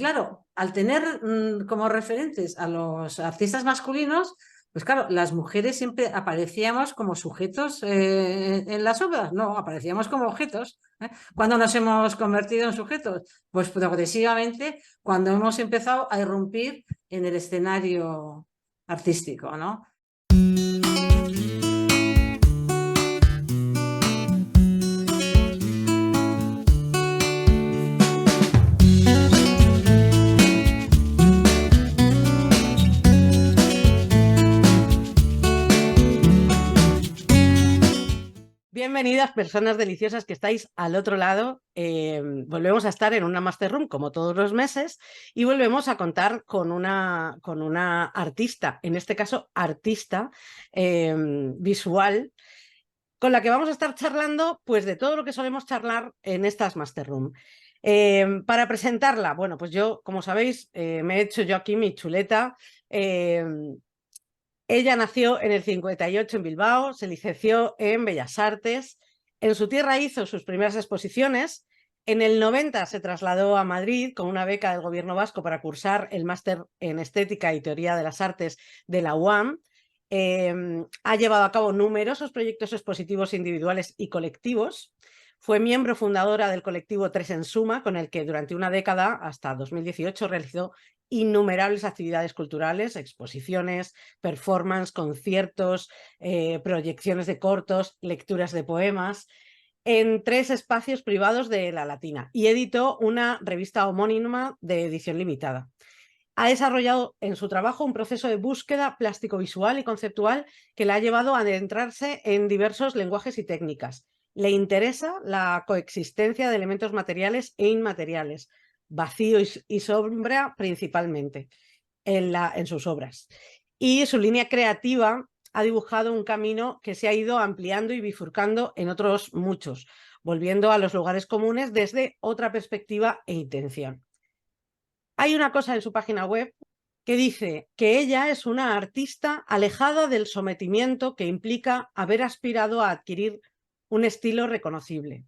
claro, al tener como referentes a los artistas masculinos, pues claro, las mujeres siempre aparecíamos como sujetos en las obras, no, aparecíamos como objetos. ¿Cuándo nos hemos convertido en sujetos? Pues progresivamente, cuando hemos empezado a irrumpir en el escenario artístico, ¿no? Bienvenidas, personas deliciosas que estáis al otro lado. Volvemos a estar en una Master Room como todos los meses y volvemos a contar con una artista, en este caso artista visual, con la que vamos a estar charlando pues de todo lo que solemos charlar en estas Master Room. Para presentarla, bueno, pues yo, como sabéis, me he hecho yo aquí mi chuleta. Ella nació en el 58 en Bilbao, se licenció en Bellas Artes, en su tierra hizo sus primeras exposiciones, en el 90 se trasladó a Madrid con una beca del gobierno vasco para cursar el máster en Estética y Teoría de las Artes de la UAM. Ha llevado a cabo numerosos proyectos expositivos individuales y colectivos. Fue miembro fundadora del colectivo Tres en Suma, con el que durante una década, hasta 2018, realizó innumerables actividades culturales, exposiciones, performance, conciertos, proyecciones de cortos, lecturas de poemas, en 3 espacios privados de La Latina, y editó una revista homónima de edición limitada. Ha desarrollado en su trabajo un proceso de búsqueda plástico-visual y conceptual que la ha llevado a adentrarse en diversos lenguajes y técnicas. Le interesa la coexistencia de elementos materiales e inmateriales, vacío y sombra principalmente en sus obras. Y su línea creativa ha dibujado un camino que se ha ido ampliando y bifurcando en otros muchos, volviendo a los lugares comunes desde otra perspectiva e intención. Hay una cosa en su página web que dice que ella es una artista alejada del sometimiento que implica haber aspirado a adquirir un estilo reconocible.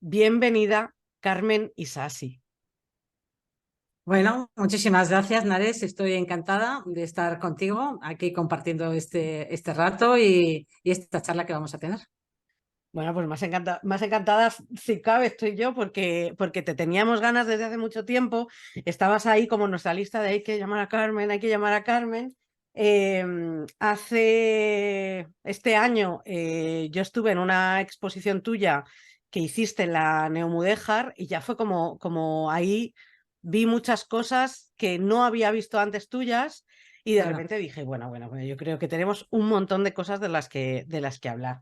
Bienvenida, Carmen Isasi. Bueno, muchísimas gracias, Nares. Estoy encantada de estar contigo aquí compartiendo este rato y esta charla que vamos a tener. Bueno, pues más encantada si cabe estoy yo porque te teníamos ganas desde hace mucho tiempo. Estabas ahí como en nuestra lista de hay que llamar a Carmen, hay que llamar a Carmen. Hace este año yo estuve en una exposición tuya que hiciste en la Neomudéjar y ya fue como ahí vi muchas cosas que no había visto antes tuyas y de repente dije, bueno, yo creo que tenemos un montón de cosas de las que hablar.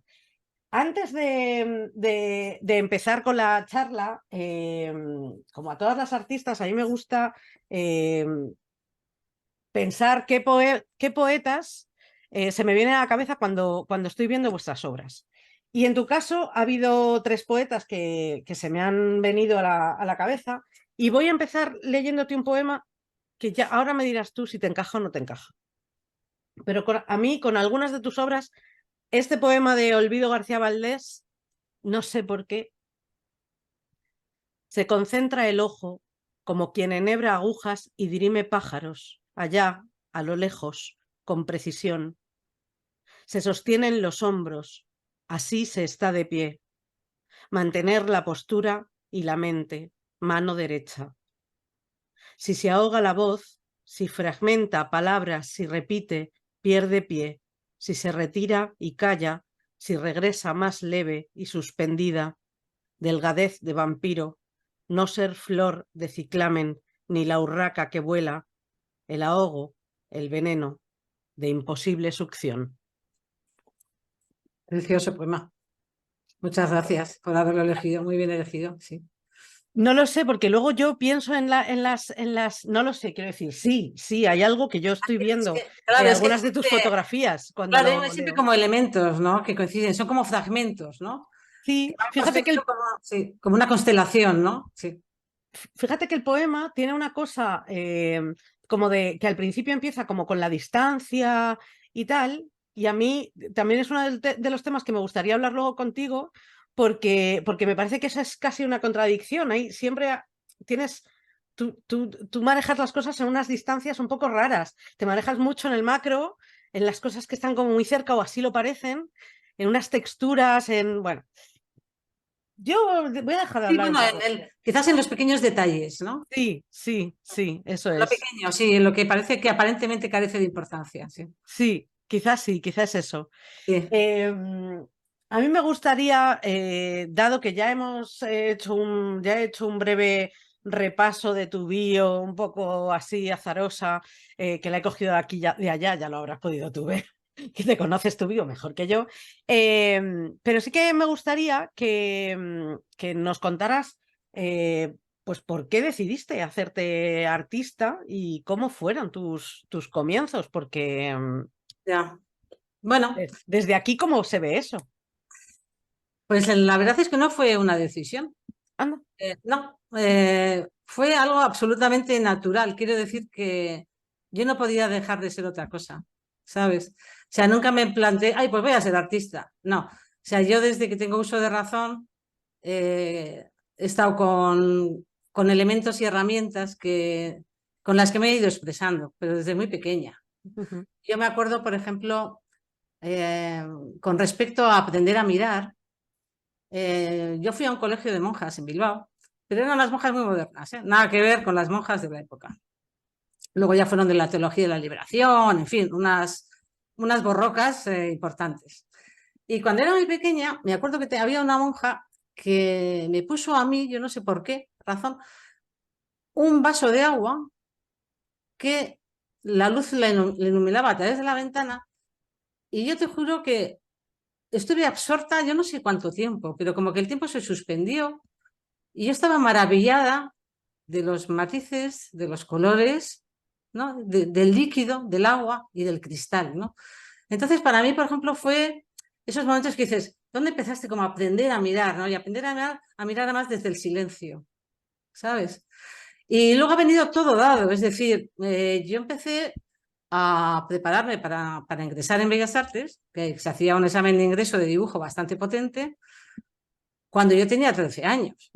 Antes de empezar con la charla, como a todas las artistas, a mí me gusta pensar qué poetas se me vienen a la cabeza cuando estoy viendo vuestras obras. Y en tu caso ha habido 3 poetas que se me han venido a la cabeza y voy a empezar leyéndote un poema que ya ahora me dirás tú si te encaja o no te encaja. Pero a mí, con algunas de tus obras, este poema de Olvido García Valdés, no sé por qué, se concentra el ojo como quien enhebra agujas y dirime pájaros, allá, a lo lejos, con precisión. Se sostienen los hombros, así se está de pie. Mantener la postura y la mente, mano derecha. Si se ahoga la voz, si fragmenta palabras, si repite, pierde pie. Si se retira y calla, si regresa más leve y suspendida, delgadez de vampiro, no ser flor de ciclamen, ni la urraca que vuela, el ahogo, el veneno, de imposible succión. Precioso poema. Muchas gracias por haberlo elegido, muy bien elegido, sí. No lo sé, porque luego yo pienso en las, no lo sé, quiero decir, sí, hay algo que yo estoy viendo Claro, en es que algunas de tus fotografías cuando claro, lo hay siempre leo. como elementos, ¿no? Que coinciden, son como fragmentos, ¿no? Que Sí, van construyendo como, sí, como una constelación, ¿no? Sí. fíjate que el poema tiene una cosa como de que al principio empieza como con la distancia y tal, y a mí también es uno de los temas que me gustaría hablar luego contigo, porque me parece que esa es casi una contradicción. Ahí siempre tienes tú manejas las cosas en unas distancias un poco raras. Te manejas mucho en el macro, en las cosas que están como muy cerca o así lo parecen, en unas texturas, bueno. Yo voy a dejar de Sí, hablar un bueno, poco. quizás en los pequeños detalles, ¿no? Sí, eso Lo es. pequeño, sí, en lo que parece que aparentemente carece de importancia, Sí, quizás eso. sí. A mí me gustaría, dado que ya hemos ya he hecho un breve repaso de tu bio, un poco así azarosa, que la he cogido de aquí y de allá, ya lo habrás podido tú ver, que te conoces tu bio mejor que yo. Pero sí que me gustaría que nos contaras, pues, por qué decidiste hacerte artista y cómo fueron tus comienzos, porque Ya. Bueno, desde aquí, ¿cómo se ve eso? pues la verdad es que no fue una decisión. Anda. No, fue algo absolutamente natural. Quiero decir que yo no podía dejar de ser otra cosa, ¿sabes? O sea, nunca me planteé, ay, pues voy a ser artista. No, o sea, yo desde que tengo uso de razón he estado con elementos y herramientas con las que me he ido expresando, pero desde muy pequeña. Ujú. Yo me acuerdo, por ejemplo, con respecto a aprender a mirar, yo fui a un colegio de monjas en Bilbao, pero eran unas monjas muy modernas, ¿eh? Nada que ver con las monjas de la época. Luego ya fueron de la teología de la liberación, en fin, unas borrocas importantes. Y cuando era muy pequeña, me acuerdo que había una monja que me puso a mí, yo no sé por qué razón, un vaso de agua que la luz le iluminaba a través de la ventana y yo te juro que estuve absorta, yo no sé cuánto tiempo, pero como que el tiempo se suspendió y yo estaba maravillada de los matices, de los colores, ¿no? Del líquido, del agua y del cristal, ¿no? Entonces, para mí, por ejemplo, fue esos momentos que dices, ¿dónde empezaste como a aprender a mirar, ¿no? Y aprender a mirar además desde el silencio, ¿sabes? Y luego ha venido todo dado, es decir, yo empecé a prepararme para ingresar en Bellas Artes, que se hacía un examen de ingreso de dibujo bastante potente, cuando yo tenía 13 años.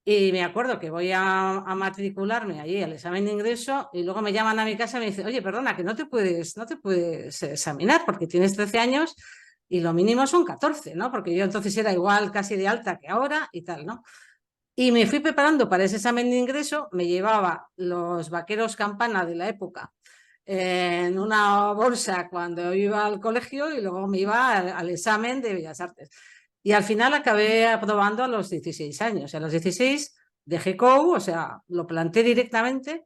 Y me acuerdo que voy a matricularme allí al examen de ingreso y luego me llaman a mi casa y me dicen, oye, perdona, que no te puedes examinar porque tienes 13 años y lo mínimo son 14, ¿no? Porque yo entonces era igual casi de alta que ahora y tal, ¿no? Y me fui preparando para ese examen de ingreso, me llevaba los vaqueros campana de la época en una bolsa cuando iba al colegio y luego me iba al examen de Bellas Artes. Y al final acabé aprobando a los 16 años. A los 16 dejé COU, o sea, lo planté directamente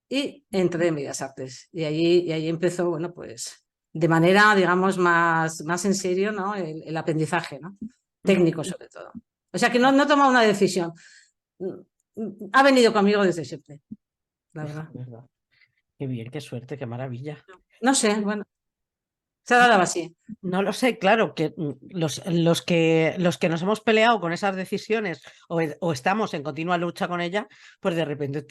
y entré en Bellas Artes. Y allí empezó, bueno, pues de manera, digamos, más en serio, ¿no? El aprendizaje, ¿no? Técnico Ujú. sobre todo. O sea que no he tomado una decisión. Ha venido conmigo desde siempre, la Es verdad. verdad. Qué bien, qué suerte, qué maravilla. No sé, bueno, se ha dado así. No lo sé, claro, que los que nos hemos peleado con esas decisiones o estamos en continua lucha con ella, pues de repente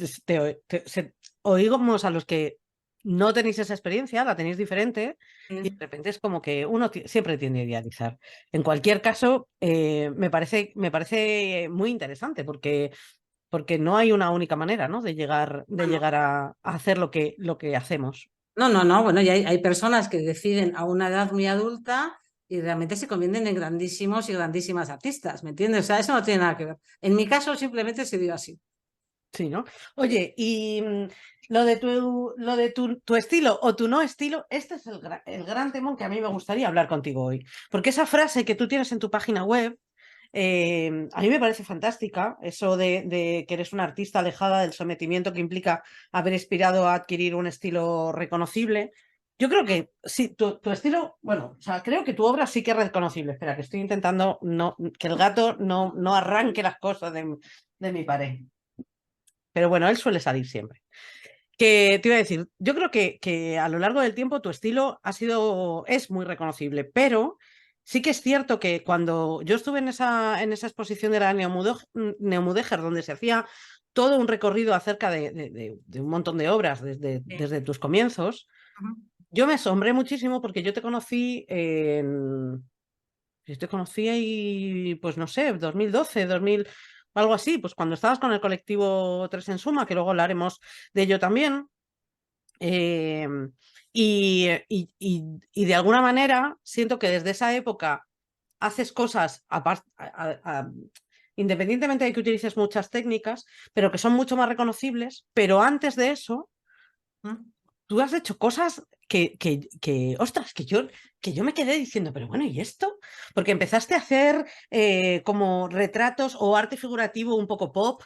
oímos a los que no tenéis esa experiencia, la tenéis diferente, y de repente es como que uno siempre tiende a idealizar. En cualquier caso, me parece muy interesante porque no hay una única manera, ¿no? de llegar a hacer lo que hacemos. No, no, no. Bueno, y hay personas que deciden a una edad muy adulta y realmente se convierten en grandísimos y grandísimas artistas, ¿me entiendes? O sea, eso no tiene nada que ver. En mi caso simplemente se dio así. Sí, ¿no? Oye, y lo de tu estilo o tu no estilo, este es el gran temón que a mí me gustaría hablar contigo hoy. Porque esa frase que tú tienes en tu página web, a mí me parece fantástica, eso de que eres una artista alejada del sometimiento que implica haber aspirado a adquirir un estilo reconocible. Yo creo que sí, tu estilo, bueno, o sea, creo que tu obra sí que es reconocible. Espera, que estoy intentando que el gato no arranque las cosas de mi pared. Pero bueno, él suele salir siempre. Que te iba a decir, yo creo que a lo largo del tiempo tu estilo es muy reconocible, pero sí que es cierto que cuando yo estuve en esa exposición de la Neomudéjar, donde se hacía todo un recorrido acerca de un montón de obras Sí. desde tus comienzos, Ujú. yo me asombré muchísimo porque yo te conocí ahí, pues no sé, 2012, algo así, pues cuando estabas con el colectivo Tres en Suma, que luego hablaremos de ello también. eh, y de alguna manera siento que desde esa época haces cosas, independientemente de que utilices muchas técnicas, pero que son mucho más reconocibles, pero antes de eso ¿Mm? tú has hecho cosas ostras, que yo me quedé diciendo, pero bueno, ¿y esto? Porque empezaste a hacer como retratos o arte figurativo un poco pop.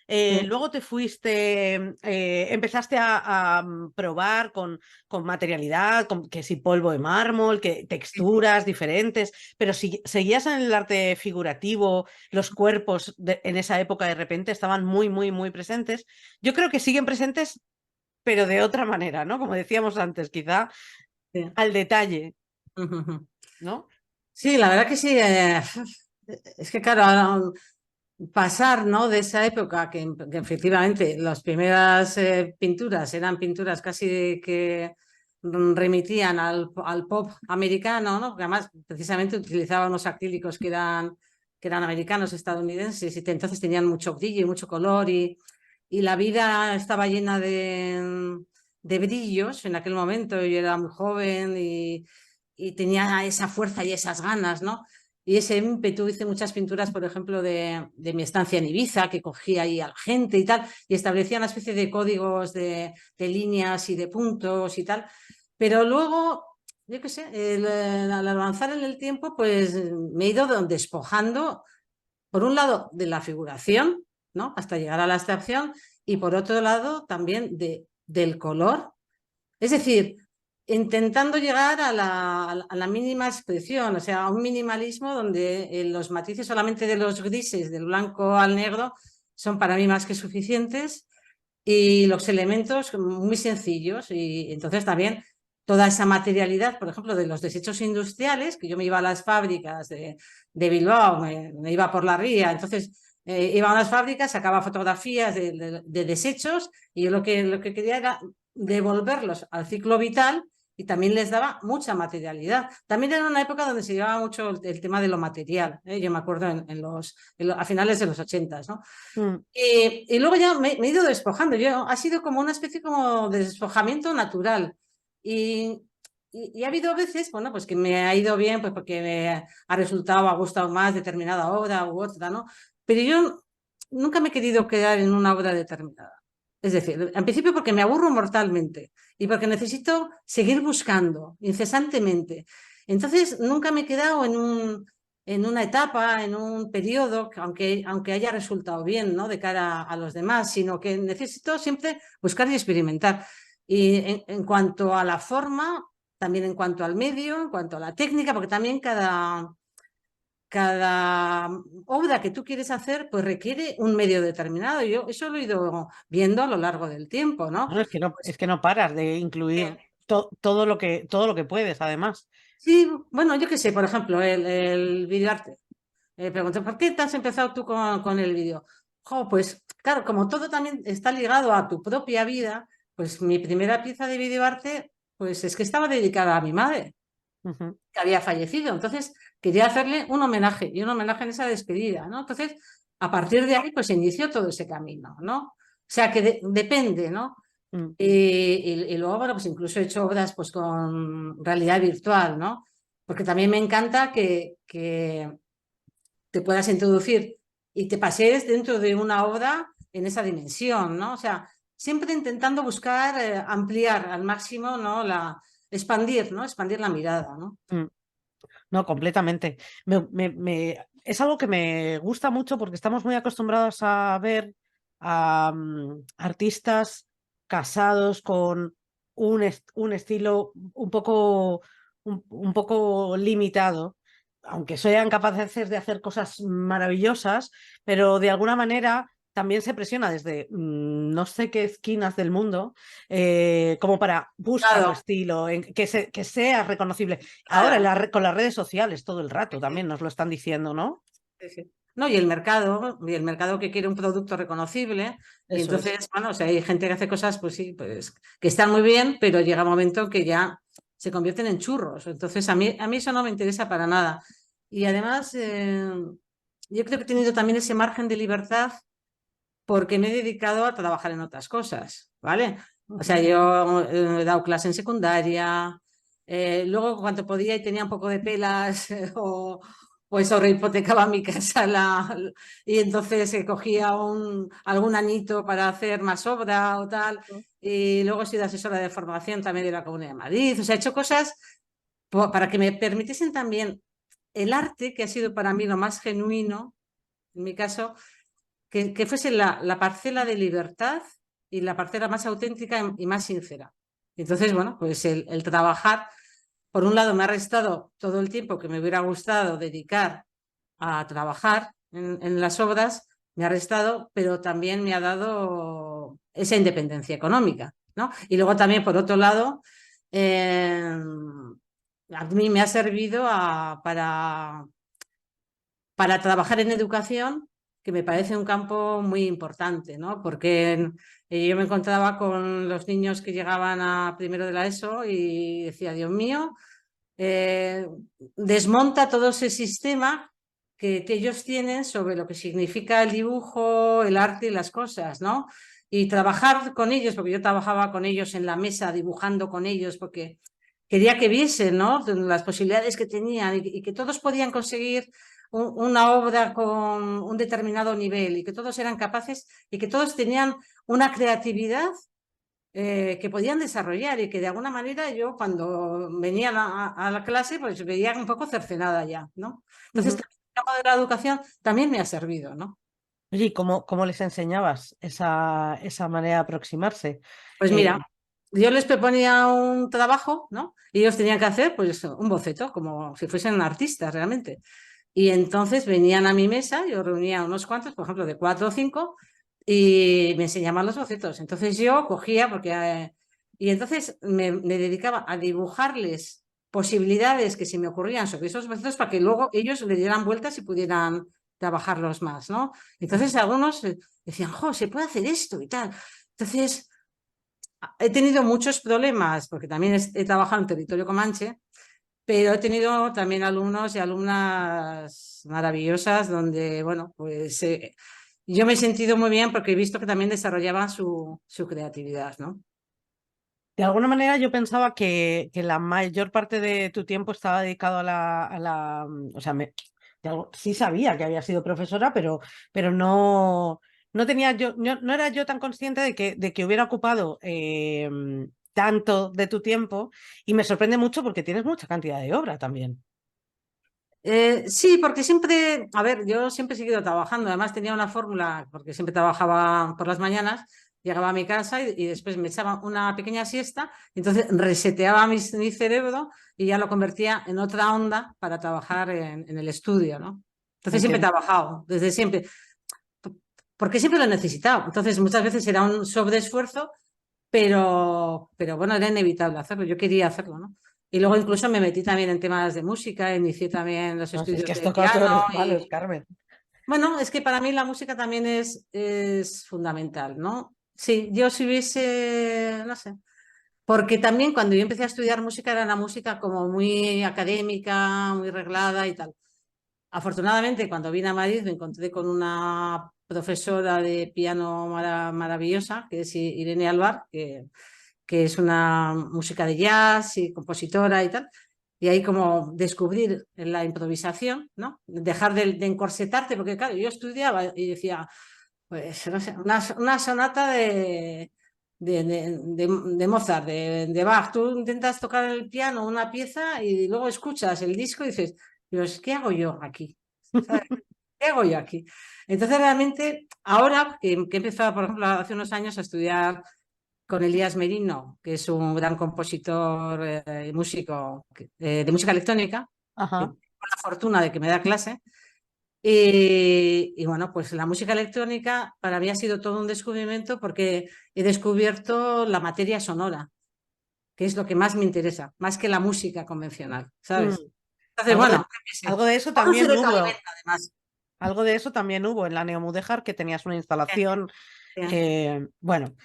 Sí. Luego te fuiste, empezaste a probar con materialidad, que si polvo de mármol, que texturas diferentes, pero si seguías en el arte figurativo, los cuerpos en esa época de repente estaban muy, muy, muy presentes. Yo creo que siguen presentes pero de otra manera, ¿no? Como decíamos antes, quizá Sí. al detalle, Ujú. ¿no? Sí, la verdad que sí. Es que claro, ahora, pasar, ¿no? De esa época que efectivamente las primeras pinturas eran pinturas casi que remitían al pop americano, ¿no? Porque además precisamente utilizaban unos acrílicos que eran americanos, estadounidenses, y entonces tenían mucho brillo y mucho color, y la vida estaba llena de brillos en aquel momento. Yo era muy joven y tenía esa fuerza y esas ganas, ¿no? Y ese ímpetu. Hice muchas pinturas, por ejemplo, de mi estancia en Ibiza, que cogía ahí a la gente y tal, y establecía una especie de códigos de líneas y de puntos y tal. Pero luego, yo qué sé, al avanzar en el tiempo, pues me he ido despojando, por un lado, de la figuración, ¿no? Hasta llegar a la abstracción, y por otro lado, también del color. Es decir, intentando llegar a la mínima expresión, o sea, a un minimalismo donde los matices solamente de los grises, del blanco al negro, son para mí más que suficientes, y los elementos muy sencillos. Y entonces también toda esa materialidad, por ejemplo, de los desechos industriales, que yo me iba a las fábricas de Bilbao, me iba por la ría, entonces iba a unas fábricas, sacaba fotografías de desechos, y yo lo que quería era devolverlos al ciclo vital, y también les daba mucha materialidad. También era una época donde se llevaba mucho el tema de lo material, ¿eh? Yo me acuerdo a finales de los 80, ¿no? Mm. Y luego ya me he ido despojando. Ha sido como una especie como de despojamiento natural. Y, y ha habido veces, bueno, pues que me ha ido bien, pues porque me ha resultado, ha gustado más determinada obra u otra, ¿no? Pero yo nunca me he querido quedar en una obra determinada. Es decir, en principio porque me aburro mortalmente y porque necesito seguir buscando incesantemente. Entonces, nunca me he quedado en una etapa, en un periodo, aunque haya resultado bien, ¿no? De cara a los demás, sino que necesito siempre buscar y experimentar. Y en cuanto a la forma, también en cuanto al medio, en cuanto a la técnica, porque también cada obra que tú quieres hacer, pues requiere un medio determinado. Yo eso lo he ido viendo a lo largo del tiempo, ¿no? Bueno, Pues, es que no paras de incluir todo lo que puedes, además. sí, bueno, yo qué sé, por ejemplo, el videoarte. Pregunté, ¿por qué te has empezado tú con el vídeo? Jo, pues claro, como todo también está ligado a tu propia vida, pues mi primera pieza de videoarte, pues es que estaba dedicada a mi madre, Ujú. que había fallecido. Entonces quería hacerle un homenaje, y un homenaje en esa despedida, ¿no? Entonces, a partir de ahí, pues se inició todo ese camino, ¿no? O sea, que depende, ¿no? Mm. Y luego, bueno, pues incluso he hecho obras pues con realidad virtual, ¿no? Porque también me encanta que te puedas introducir y te pasees dentro de una obra en esa dimensión, ¿no? O sea, siempre intentando buscar ampliar al máximo, ¿no? Expandir, ¿no? Expandir la mirada, ¿no? Mm. No, completamente. Es algo que me gusta mucho porque estamos muy acostumbrados a ver a artistas casados con un estilo un poco limitado, aunque sean capaces de hacer cosas maravillosas, pero de alguna manera también se presiona desde no sé qué esquinas del mundo como para busca tu Claro, estilo, que sea reconocible. Ahora claro. con las redes sociales todo el rato también nos lo están diciendo, ¿no? Sí, sí. No, y el mercado que quiere un producto reconocible, y Eso es. entonces, bueno, o sea, hay gente que hace cosas, pues sí, pues que están muy bien, pero llega un momento que ya se convierten en churros. Entonces, a mí eso no me interesa para nada. Y además, yo creo que he tenido también ese margen de libertad porque me he dedicado a trabajar en otras cosas, ¿vale? O sea, yo he dado clase en secundaria, luego cuando podía y tenía un poco de pelas o pues hipotecaba mi casa y entonces cogía algún añito para hacer más obra o tal. Y luego he sido asesora de formación también de la Comunidad de Madrid. O sea, he hecho cosas para que me permitiesen también el arte, que ha sido para mí lo más genuino, en mi caso, que fuese la parcela de libertad y la parcela más auténtica y más sincera. Entonces, bueno, pues el trabajar, por un lado, me ha restado todo el tiempo que me hubiera gustado dedicar a trabajar en las obras, me ha restado, pero también me ha dado esa independencia económica, ¿no? Y luego también, por otro lado, a mí me ha servido para trabajar en educación, que me parece un campo muy importante, ¿no? Porque yo me encontraba con los niños que llegaban a primero de la ESO y decía, Dios mío, desmonta todo ese sistema que ellos tienen sobre lo que significa el dibujo, el arte y las cosas, ¿no? Y trabajar con ellos, porque yo trabajaba con ellos en la mesa, dibujando con ellos, porque quería que viesen, ¿no? Las posibilidades que tenían y que todos podían conseguir una obra con un determinado nivel y que todos eran capaces y que todos tenían una creatividad que podían desarrollar y que de alguna manera yo cuando venía a la clase pues veía un poco cercenada ya, ¿no? Entonces, el campo de la educación también me ha servido, ¿no? Oye, ¿y cómo les enseñabas esa manera de aproximarse? Pues Eh, mira, yo les proponía un trabajo, ¿no? Y ellos tenían que hacer pues un boceto, como si fuesen artistas realmente. Y entonces venían a mi mesa, yo reunía unos cuantos, por ejemplo, de 4 o 5, y me enseñaban los bocetos. Entonces yo cogía, y entonces me dedicaba a dibujarles posibilidades que se me ocurrían sobre esos bocetos para que luego ellos le dieran vueltas y pudieran trabajarlos más, ¿no? Entonces algunos decían, jo, se puede hacer esto y tal. Entonces he tenido muchos problemas, porque también he trabajado en territorio comanche, pero he tenido también alumnos y alumnas maravillosas donde, bueno, pues yo me he sentido muy bien porque he visto que también desarrollaban su creatividad, ¿no? de alguna manera yo pensaba que la mayor parte de tu tiempo estaba dedicado o sea, sí sabía que había sido profesora, pero no tenía no era yo tan consciente de que hubiera ocupado tanto de tu tiempo y me sorprende mucho porque tienes mucha cantidad de obra también. Sí, porque siempre, a ver, yo siempre he seguido trabajando, además tenía una fórmula, porque siempre trabajaba por las mañanas, llegaba a mi casa y después me echaba una pequeña siesta, entonces reseteaba mi cerebro y ya lo convertía en otra onda para trabajar en el estudio, ¿no? Entonces siempre he Entiendo. trabajado, desde siempre, porque siempre lo he necesitado, entonces muchas veces era un sobreesfuerzo, pero bueno, era inevitable hacerlo, yo quería hacerlo, ¿no? Y luego incluso me metí también en temas de música, inicié también los No, si es estudios que has de tocado todos piano los palos, y Carmen. bueno, es que para mí la música también es fundamental, ¿no? Sí, yo si hubiese, no sé, porque también cuando yo empecé a estudiar música era una música como muy académica, muy reglada y tal. Afortunadamente, cuando vine a Madrid me encontré con una profesora de piano maravillosa, que es Irene Alvar, que es una música de jazz y compositora y tal. Y ahí como descubrir la improvisación, ¿no? Dejar de encorsetarte, porque claro, yo estudiaba y decía, pues no sé, una sonata de Mozart, de Bach. Tú intentas tocar el piano, una pieza, y luego escuchas el disco y dices, Dios, ¿qué hago yo aquí? ¿Sabes? ¿Qué hago yo aquí? Entonces realmente, ahora que he empezado, por ejemplo, hace unos años a estudiar con Elías Merino, que es un gran compositor y músico de música electrónica, que Ajá. tengo la fortuna de que me da clase. Y bueno, pues la música electrónica para mí ha sido todo un descubrimiento porque he descubierto la materia sonora, que es lo que más me interesa, más que la música convencional, Mm. ¿sabes? Entonces, Algo bueno, de, qué sé. algo de eso Todo se también retroalimenta, hubo. además. Algo de eso también hubo en la Neomudéjar, que tenías una Bien, instalación. bien. Bueno,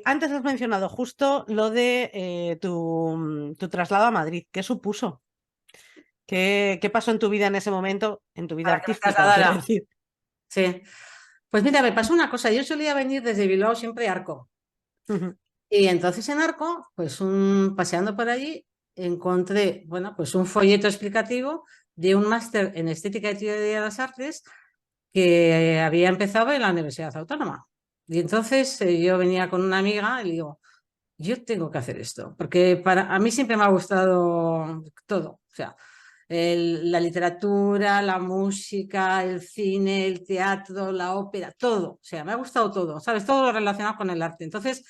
antes has mencionado justo lo de tu traslado a Madrid. ¿Qué supuso? ¿Qué pasó en tu vida en ese momento? En tu vida para que me artística, quiero trasladara. decir. Sí. Pues mira, me pasó una cosa. Yo solía venir desde Bilbao siempre a Arco. Ujú, Y entonces en Arco, pues paseando por allí, encontré, bueno, pues un folleto explicativo de un máster en Estética y Teoría de las Artes que había empezado en la Universidad Autónoma. Y entonces yo venía con una amiga y le digo, yo tengo que hacer esto, porque a mí siempre me ha gustado todo, o sea, la literatura, la música, el cine, el teatro, la ópera, todo, o sea, me ha gustado todo, ¿sabes? Todo lo relacionado con el arte. Entonces,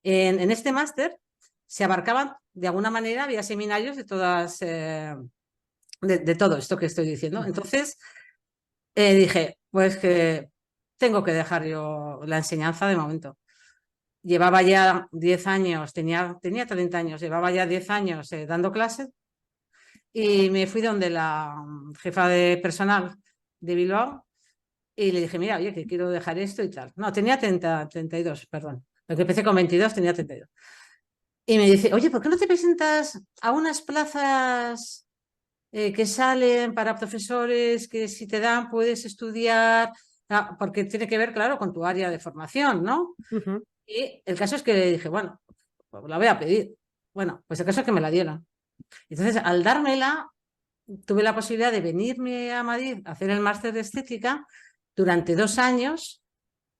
en este máster se abarcaban, de alguna manera, había seminarios de todas, de todo esto que estoy diciendo. ujú, Entonces, dije, pues que tengo que dejar yo la enseñanza de momento. Llevaba ya 10 años, tenía 30 años, llevaba ya 10 años dando clases y me fui donde la jefa de personal de Bilbao y le dije, mira, oye, que quiero dejar esto y tal. No, tenía 32, perdón. Lo que empecé con 22 tenía 32. Y me dice, oye, ¿por qué no te presentas a unas plazas que salen para profesores que si te dan puedes estudiar? Ah, porque tiene que ver, claro, con tu área de formación, ¿no? ujú, Y el caso es que dije, bueno, pues la voy a pedir. Bueno, pues el caso es que me la dieron. Entonces, al dármela, tuve la posibilidad de venirme a Madrid a hacer el máster de estética durante 2 años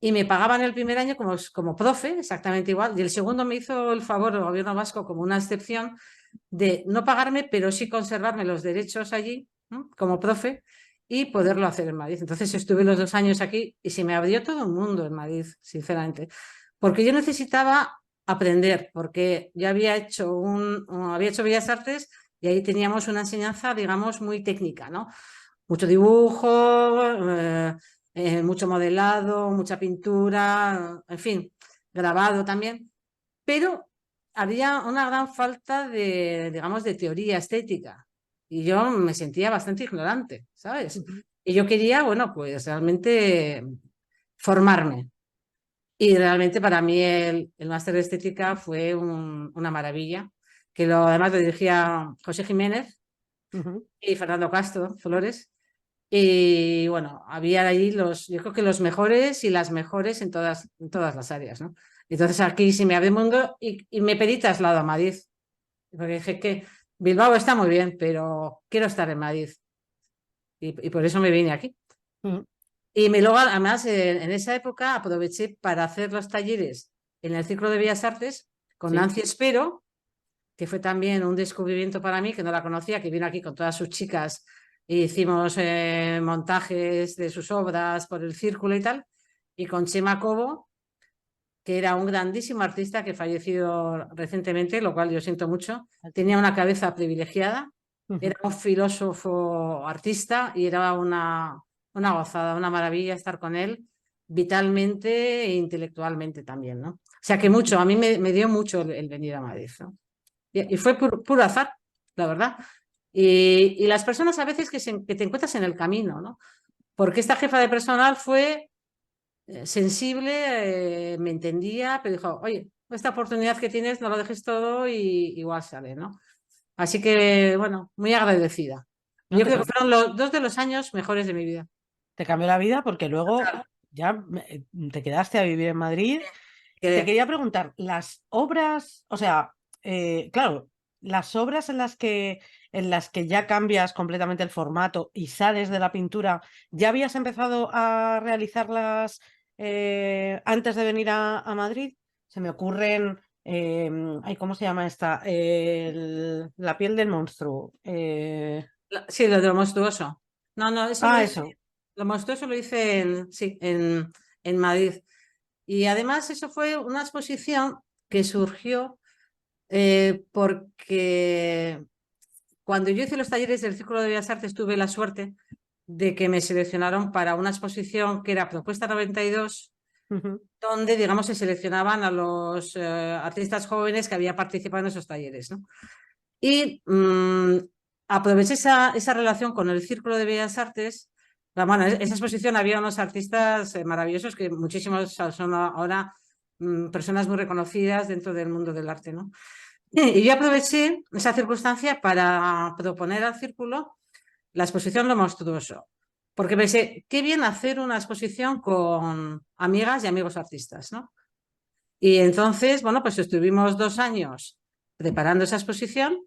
y me pagaban el primer año como profe, exactamente igual, y el segundo me hizo el favor el gobierno vasco como una excepción de no pagarme, pero sí conservarme los derechos allí, ¿no? Como profe y poderlo hacer en Madrid. Entonces estuve los 2 años aquí y se me abrió todo un mundo en Madrid, sinceramente, porque yo necesitaba aprender, porque yo había hecho Bellas Artes y ahí teníamos una enseñanza, digamos, muy técnica, ¿no? Mucho dibujo, mucho modelado, mucha pintura, en fin, grabado también, pero había una gran falta de, digamos, de teoría estética y yo me sentía bastante ignorante, ¿sabes? ujú. Y yo quería, bueno, pues realmente formarme. Y realmente para mí el máster de estética fue una maravilla, que además lo dirigía José Jiménez Ujú. y Fernando Castro Flores. Y bueno, había ahí yo creo que los mejores y las mejores en todas las áreas, ¿no? Entonces aquí sí me abrió el mundo y me pedí traslado a Madrid, porque dije que Bilbao está muy bien, pero quiero estar en Madrid y por eso me vine aquí. Ujú. Y luego, además, en esa época aproveché para hacer los talleres en el Círculo de Bellas Artes con Sí. Nancy Espero, que fue también un descubrimiento para mí, que no la conocía, que vino aquí con todas sus chicas e hicimos montajes de sus obras por el círculo y tal, y con Chema Cobo, que era un grandísimo artista que falleció recientemente, lo cual yo siento mucho. Tenía una cabeza privilegiada, Ujú. era un filósofo artista y era una gozada, una maravilla estar con él, vitalmente e intelectualmente también, ¿no? O sea que mucho, a mí me dio mucho el venir a Madrid, ¿no? Y fue puro azar, la verdad. Y las personas a veces que te encuentras en el camino, ¿no? Porque esta jefa de personal fue sensible, me entendía, pero dijo, oye, esta oportunidad que tienes no lo dejes todo y igual sale, ¿no? Así que, bueno, muy agradecida. No, Yo creo que fueron los 2 de los años mejores de mi vida. te cambió la vida porque luego ya te quedaste a vivir en Madrid. Te Que, quería preguntar, las obras, o sea, claro, las obras en las que ya cambias completamente el formato y sales de la pintura, ¿ya habías empezado a realizarlas antes de venir a Madrid? Se me ocurren, ay, ¿cómo se llama esta? La piel del monstruo. sí, lo de lo monstruoso. No, no, eso lo hice, Eso. lo monstruoso lo hice sí, en Madrid. Y además eso fue una exposición que surgió porque cuando yo hice los talleres del Círculo de Bellas Artes tuve la suerte de que me seleccionaron para una exposición que era Propuesta 92, Ujú, donde, digamos, se seleccionaban a los artistas jóvenes que habían participado en esos talleres, ¿no? Y aproveché esa relación con el Círculo de Bellas Artes. Bueno, en esa exposición había unos artistas maravillosos que muchísimos son ahora personas muy reconocidas dentro del mundo del arte, ¿no? Y yo aproveché esa circunstancia para proponer al círculo la exposición Lo Monstruoso, porque pensé, qué bien hacer una exposición con amigas y amigos artistas, ¿no? Y entonces, bueno, pues estuvimos 2 años preparando esa exposición,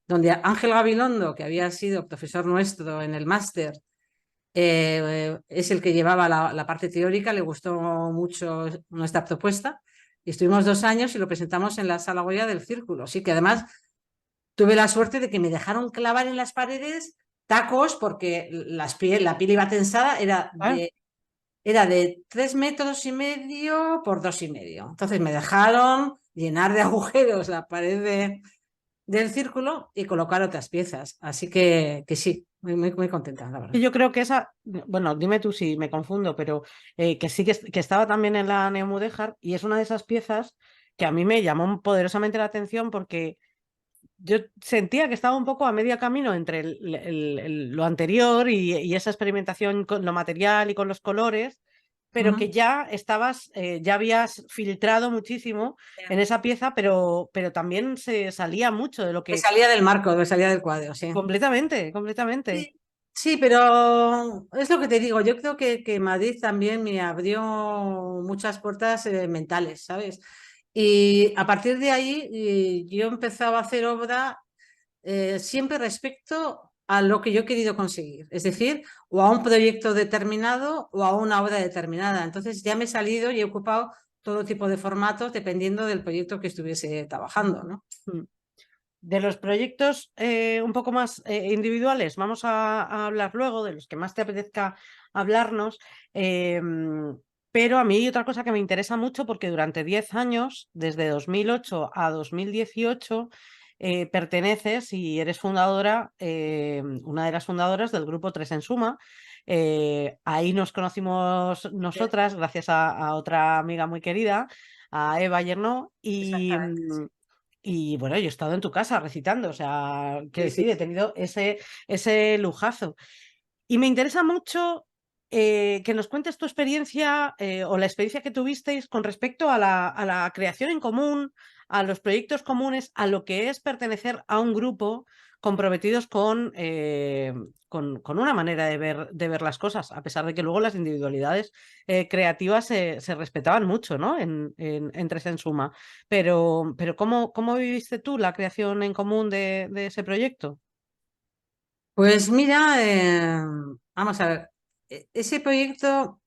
donde Ángel Gabilondo, que había sido profesor nuestro en el máster, es el que llevaba la parte teórica, le gustó mucho nuestra propuesta. Y estuvimos 2 años y lo presentamos en la sala Goya del Círculo. Sí, que además tuve la suerte de que me dejaron clavar en las paredes tacos porque la piel iba tensada, Ah, era de 3,5 metros por 2,5. Entonces me dejaron llenar de agujeros la pared del círculo y colocar otras piezas. Así que sí, muy contenta, la verdad. y yo creo que esa, bueno, dime tú si me confundo, pero que sí que estaba también en la Neomudéjar y es una de esas piezas que a mí me llamó poderosamente la atención porque yo sentía que estaba un poco a medio camino entre lo anterior y esa experimentación con lo material y con los colores, pero que Ujú. ya estabas, ya habías filtrado muchísimo en esa pieza, pero también se salía mucho de lo Me que... salía del marco, me salía del cuadro, sí. Completamente, completamente. Sí, sí, pero es lo que te digo, yo creo que Madrid también me abrió muchas puertas mentales, ¿sabes? Y a partir de ahí yo empezaba a hacer obra siempre respecto a lo que yo he querido conseguir, es decir, o a un proyecto determinado o a una obra determinada. Entonces ya me he salido y he ocupado todo tipo de formatos dependiendo del proyecto que estuviese trabajando, ¿no? Mm. De los proyectos un poco más individuales, vamos a hablar luego de los que más te apetezca hablarnos, pero a mí hay otra cosa que me interesa mucho porque durante 10 años, desde 2008 a 2018, perteneces y eres fundadora, una de las fundadoras del grupo Tres en Suma. Ahí nos conocimos nosotras gracias a otra amiga muy querida, a Eva Yernó, Exactamente. y bueno, yo he estado en tu casa recitando, o sea, quiero Sí, sí, decir, he sí. tenido ese lujazo. Y me interesa mucho que nos cuentes tu experiencia o la experiencia que tuvisteis con respecto a la creación en común, a los proyectos comunes, a lo que es pertenecer a un grupo comprometidos con una manera de ver las cosas, a pesar de que luego las individualidades creativas se respetaban mucho, ¿no? En Tres en Suma. Pero ¿cómo viviste tú la creación en común de ese proyecto? Pues mira, vamos a ver, ese proyecto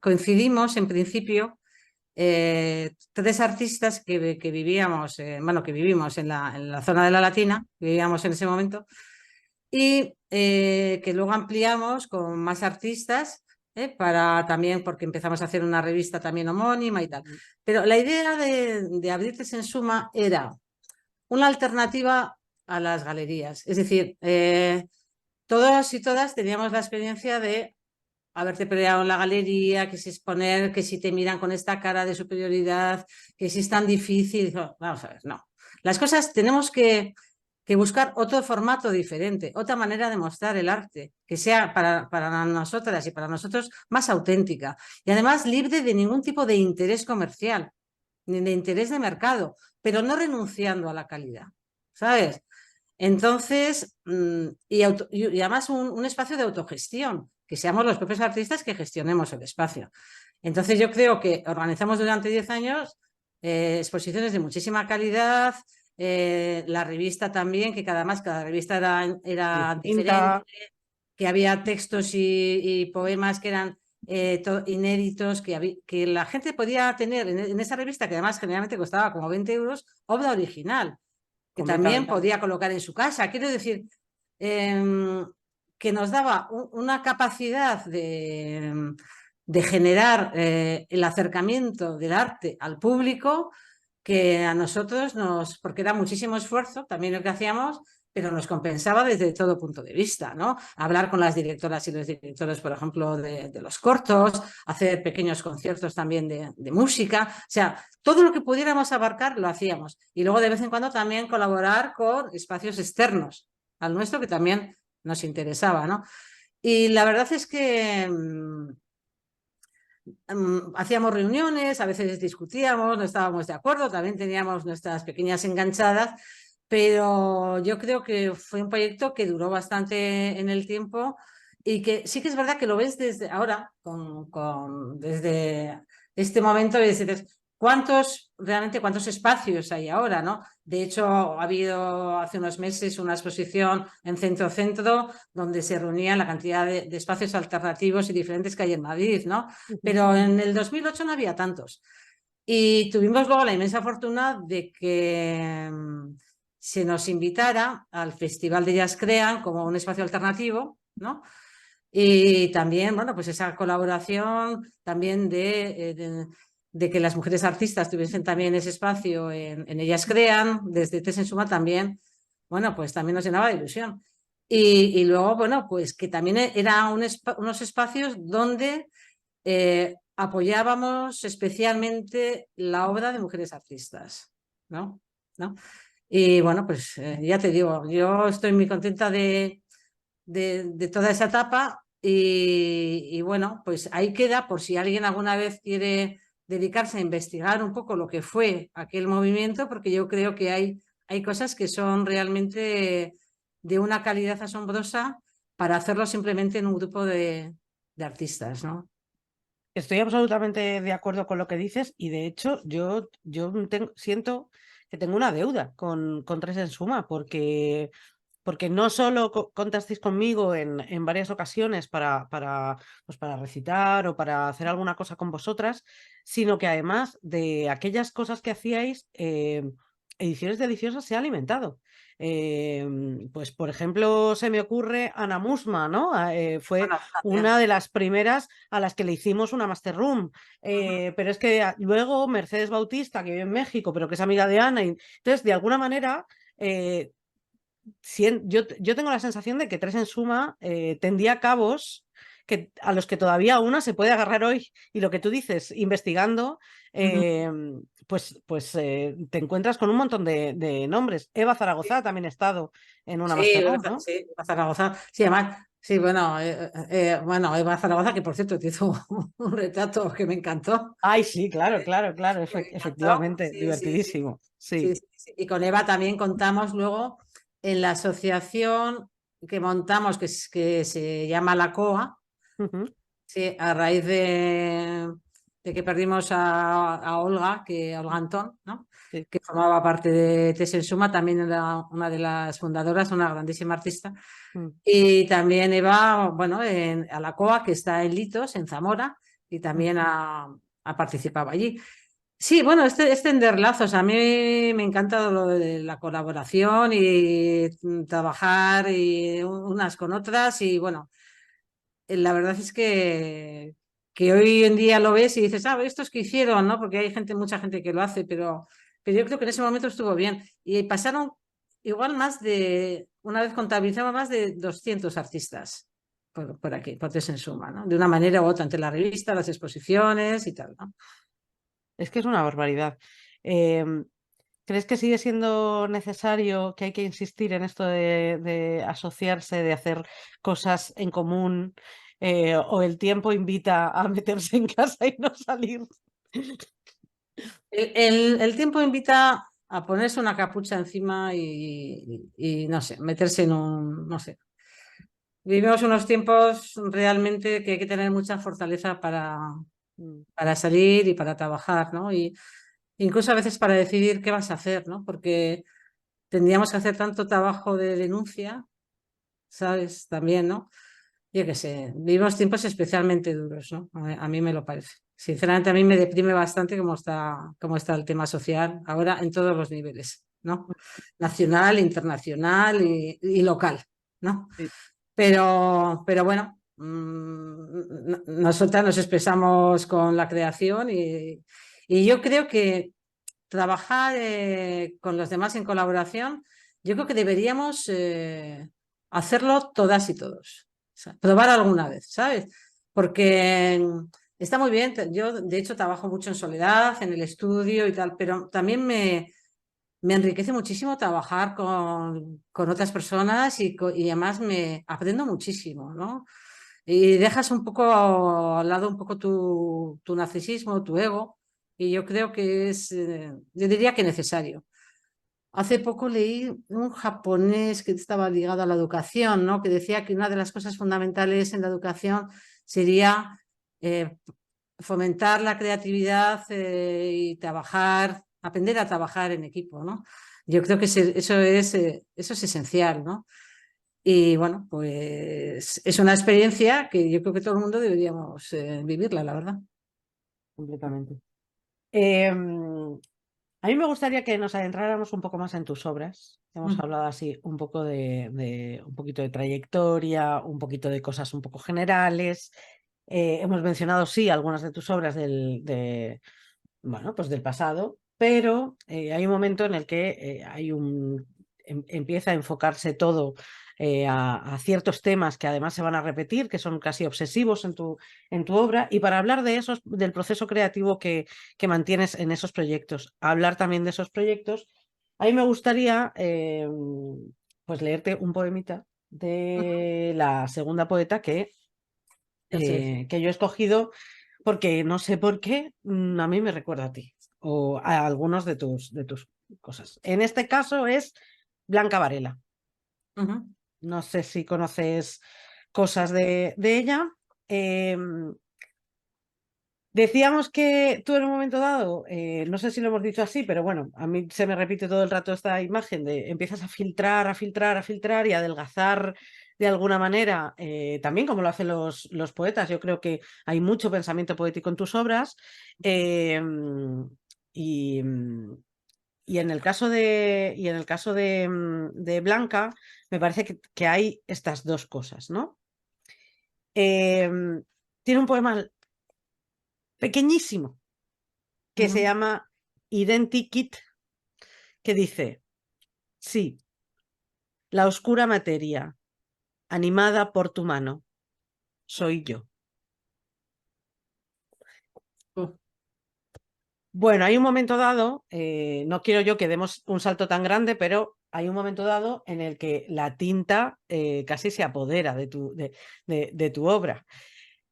coincidimos en principio tres artistas que vivíamos, bueno, que vivimos en la zona de la Latina, que vivíamos en ese momento, y que luego ampliamos con más artistas, para también, porque empezamos a hacer una revista también homónima y tal. Pero la idea de Abrirtes en Suma era una alternativa a las galerías. Es decir, todos y todas teníamos la experiencia de haberte peleado en la galería, que si exponer, que si te miran con esta cara de superioridad, que si es tan difícil. Vamos a ver, no. Las cosas tenemos que buscar otro formato diferente, otra manera de mostrar el arte, que sea para nosotras y para nosotros más auténtica y además libre de ningún tipo de interés comercial, ni de interés de mercado, pero no renunciando a la calidad, ¿sabes? Entonces, y además un espacio de autogestión, que seamos los propios artistas que gestionemos el espacio. Entonces yo creo que organizamos durante 10 años exposiciones de muchísima calidad, la revista también, que cada revista era diferente, Distinta. que había textos y poemas que eran inéditos, que la gente podía tener en esa revista, que además generalmente costaba como 20 euros, obra original que también Completamente. podía colocar en su casa. Quiero decir, que nos daba una capacidad de generar el acercamiento del arte al público que a nosotros porque era muchísimo esfuerzo también lo que hacíamos, pero nos compensaba desde todo punto de vista, ¿no? Hablar con las directoras y los directores, por ejemplo, de los cortos, hacer pequeños conciertos también de música, o sea, todo lo que pudiéramos abarcar lo hacíamos. Y luego de vez en cuando también colaborar con espacios externos al nuestro que también nos interesaba, ¿no? Y la verdad es que hacíamos reuniones, a veces discutíamos, no estábamos de acuerdo, también teníamos nuestras pequeñas enganchadas, pero yo creo que fue un proyecto que duró bastante en el tiempo y que sí que es verdad que lo ves desde ahora, desde este momento, y dices, realmente cuántos espacios hay ahora, ¿no? De hecho, ha habido hace unos meses una exposición en Centro donde se reunían la cantidad de espacios alternativos y diferentes que hay en Madrid, ¿no? Pero en el 2008 no había tantos. Y tuvimos luego la inmensa fortuna de que se nos invitara al Festival de Jazz Crean como un espacio alternativo, ¿no? Y también, bueno, pues esa colaboración también de que las mujeres artistas tuviesen también ese espacio en Ellas Crean, desde Tess en Suma también, bueno, pues también nos llenaba de ilusión. Y luego, bueno, pues que también eran unos espacios donde apoyábamos especialmente la obra de mujeres artistas, ¿no? ¿No? Y bueno, pues ya te digo, yo estoy muy contenta de toda esa etapa y bueno, pues ahí queda por si alguien alguna vez quiere dedicarse a investigar un poco lo que fue aquel movimiento, porque yo creo que hay cosas que son realmente de una calidad asombrosa para hacerlo simplemente en un grupo de artistas, ¿no? Estoy absolutamente de acuerdo con lo que dices y de hecho siento que tengo una deuda con Tres en Suma porque no solo contasteis conmigo en varias ocasiones pues para recitar o para hacer alguna cosa con vosotras, sino que además de aquellas cosas que hacíais, Ediciones Deliciosas se ha alimentado. Pues por ejemplo, se me ocurre Ana Musma, ¿no? Fue Bueno, también. una de las primeras a las que le hicimos una Master Room. Pero es que luego Mercedes Bautista, que vive en México, pero que es amiga de Ana, y entonces de alguna manera yo tengo la sensación de que Tres en Suma tendía cabos a los que todavía una se puede agarrar hoy. Y lo que tú dices, investigando, te encuentras con un montón de nombres. Eva Zaragoza también ha estado en una Sí, Master Room, ¿no? sí, Eva Zaragoza. Sí, además, sí, bueno, Eva Zaragoza, que por cierto te hizo un retrato que me encantó. Ay, sí, claro, claro, claro, Que me encantó. efectivamente, Sí, sí, sí. divertidísimo. Sí, Sí. sí, sí. Y con Eva también contamos luego en la asociación que montamos, que se llama La COA, Ujú, sí, a raíz de que perdimos a Olga, Olga Antón, ¿no? sí. Que formaba parte de Tess en Suma, también era una de las fundadoras, una grandísima artista. Mm. Y también Eva, bueno, a la COA, que está en Litos, en Zamora, y también ha participado allí. Sí, bueno, tender lazos. A mí me encanta lo de la colaboración y trabajar y unas con otras. Y bueno, la verdad es que hoy en día lo ves y dices, ah, estos que hicieron, ¿no? Porque hay mucha gente que lo hace, pero yo creo que en ese momento estuvo bien. Y pasaron igual una vez contabilizamos más de 200 artistas por aquí, por en Suma, ¿no? De una manera u otra, entre la revista, las exposiciones y tal, ¿no? Es que es una barbaridad. Em, ¿Crees que sigue siendo necesario, que hay que insistir en esto de asociarse, de hacer cosas en común, o el tiempo invita a meterse en casa y no salir? El tiempo invita a ponerse una capucha encima y no sé, meterse no sé. Vivimos unos tiempos realmente que hay que tener mucha fortaleza Mm, para salir y para trabajar, ¿no? Y incluso a veces para decidir qué vas a hacer, ¿no? Porque tendríamos que hacer tanto trabajo de denuncia, ¿sabes? También, ¿no? Yo qué sé, vivimos tiempos especialmente duros, ¿no? A mí me lo parece. Sinceramente, a mí me deprime bastante cómo está el tema social ahora en todos los niveles, ¿no? Nacional, internacional y local, ¿no? sí. Pero bueno, nosotras nos expresamos con la creación y yo creo que trabajar con los demás en colaboración, yo creo que deberíamos hacerlo todas y todos. O sea, probar alguna vez, ¿sabes? Porque está muy bien. Yo, de hecho, trabajo mucho en soledad, en el estudio y tal, pero también me enriquece muchísimo trabajar con otras personas y además me aprendo muchísimo, ¿no? y dejas un poco al lado un poco tu narcisismo, tu ego, y yo creo que es, yo diría que necesario. Hace poco leí un japonés que estaba ligado a la educación, ¿no? Que decía que una de las cosas fundamentales en la educación sería eh, fomentar la creatividad y trabajar, aprender a trabajar en equipo, ¿no? Yo creo que eso es esencial, ¿no? Y bueno, pues es una experiencia que yo creo que todo el mundo deberíamos vivirla, la verdad. Completamente. A mí me gustaría que nos adentráramos un poco más en tus obras. Hemos Mm, hablado así un poco de un poquito de trayectoria, un poquito de cosas un poco generales. Hemos mencionado, sí, algunas de tus obras bueno, pues del pasado, pero hay un momento en el que empieza a enfocarse todo a ciertos temas que además se van a repetir, que son casi obsesivos en tu obra, y para hablar de esos, del proceso creativo que mantienes en esos proyectos, hablar también de esos proyectos, a mí me gustaría pues leerte un poemita mm, de la segunda poeta perfecto. que yo he escogido porque no sé por qué a mí me recuerda a ti o a algunos de tus cosas. En este caso es Blanca Varela. Ujú, No sé si conoces cosas de ella. Em, Decíamos que tú en un momento dado, no sé si lo hemos dicho así, pero bueno, a mí se me repite todo el rato esta imagen de empiezas a filtrar, a filtrar, a filtrar y a adelgazar de alguna manera, también como lo hacen los poetas. Yo creo que hay mucho pensamiento poético en tus obras. eh, y, y en el caso de Blanca, me parece que hay estas dos cosas, ¿no? Eh, Tiene un poema pequeñísimo que se ujú. llama Identikit, que dice, sí, la oscura materia, animada por tu mano, soy yo. Uh, Bueno, hay un momento dado, no quiero yo que demos un salto tan grande, pero hay un momento dado en el que la tinta casi se apodera de tu obra.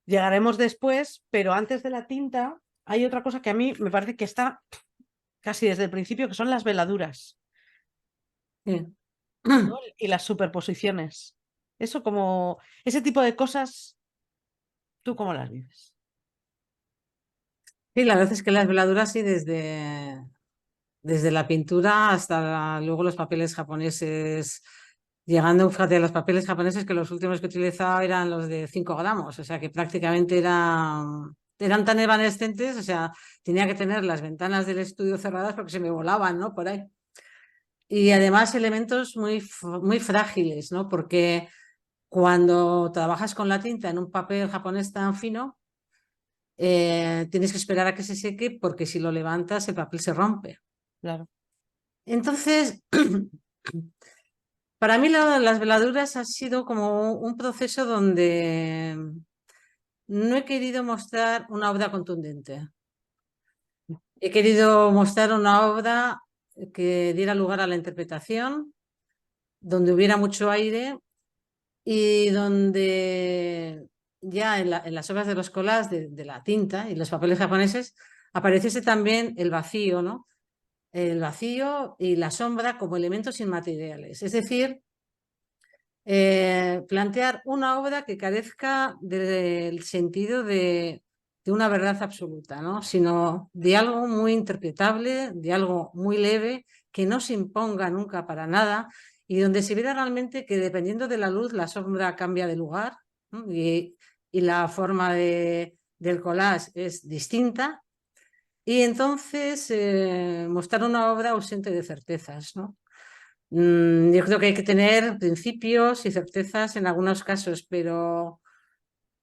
Llegaremos después, pero antes de la tinta hay otra cosa que a mí me parece que está casi desde el principio, que son las veladuras, sí. ¿no? Y las superposiciones. Eso como, ese tipo de cosas, ¿tú cómo las vives? Sí, la verdad es que las veladuras sí, desde la pintura hasta luego los papeles japoneses, llegando, fíjate, a los papeles japoneses que los últimos que utilizaba eran los de 5 gramos, o sea que prácticamente eran tan evanescentes, o sea, tenía que tener las ventanas del estudio cerradas porque se me volaban, ¿no? Por ahí. Y además elementos muy frágiles, ¿no? Porque cuando trabajas con la tinta en un papel japonés tan fino, tienes que esperar a que se seque porque si lo levantas el papel se rompe. Claro. Entonces, para mí las veladuras ha sido como un proceso donde no he querido mostrar una obra contundente. He querido mostrar una obra que diera lugar a la interpretación, donde hubiera mucho aire y donde ya en las obras de los collages de la tinta y los papeles japoneses apareciese también el vacío, ¿no? El vacío y la sombra como elementos inmateriales. Es decir, plantear una obra que carezca del sentido de una verdad absoluta, ¿no? Sino de algo muy interpretable, de algo muy leve, que no se imponga nunca para nada y donde se viera realmente que dependiendo de la luz la sombra cambia de lugar, ¿no? Y la forma del collage es distinta. Y entonces mostrar una obra ausente de certezas, ¿no? Yo creo que hay que tener principios y certezas en algunos casos, pero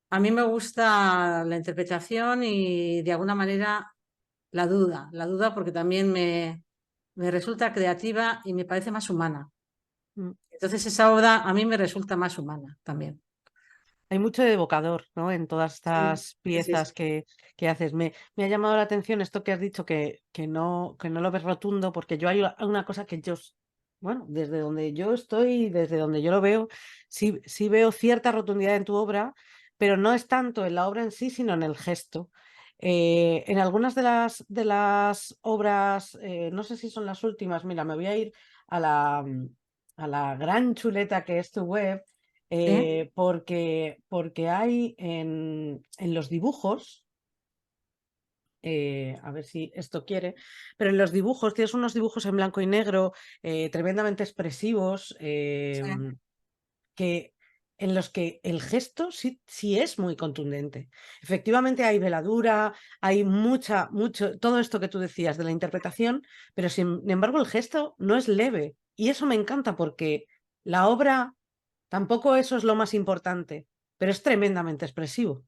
a mí me gusta la interpretación y de alguna manera la duda porque también me resulta creativa y me parece más humana. Mm. Entonces esa obra a mí me resulta más humana también. Hay mucho de evocador, ¿no? En todas Sí, estas sí, sí, piezas sí. que haces. Me ha llamado la atención esto que has dicho, que no lo ves rotundo, porque yo hay una cosa que bueno, desde donde yo estoy, desde donde yo lo veo, sí, sí veo cierta rotundidad en tu obra, pero no es tanto en la obra en sí, sino en el gesto. En algunas de las obras, no sé si son las últimas, mira, me voy a ir a a la gran chuleta que es tu web, ¿Sí? porque hay en los dibujos, a ver si esto quiere, pero en los dibujos tienes unos dibujos en blanco y negro tremendamente expresivos, Sí. que, en los que el gesto sí es muy contundente. Efectivamente hay veladura, hay mucho, todo esto que tú decías de la interpretación, pero sin embargo el gesto no es leve. Y eso me encanta porque la obra tampoco eso es lo más importante, pero es tremendamente expresivo.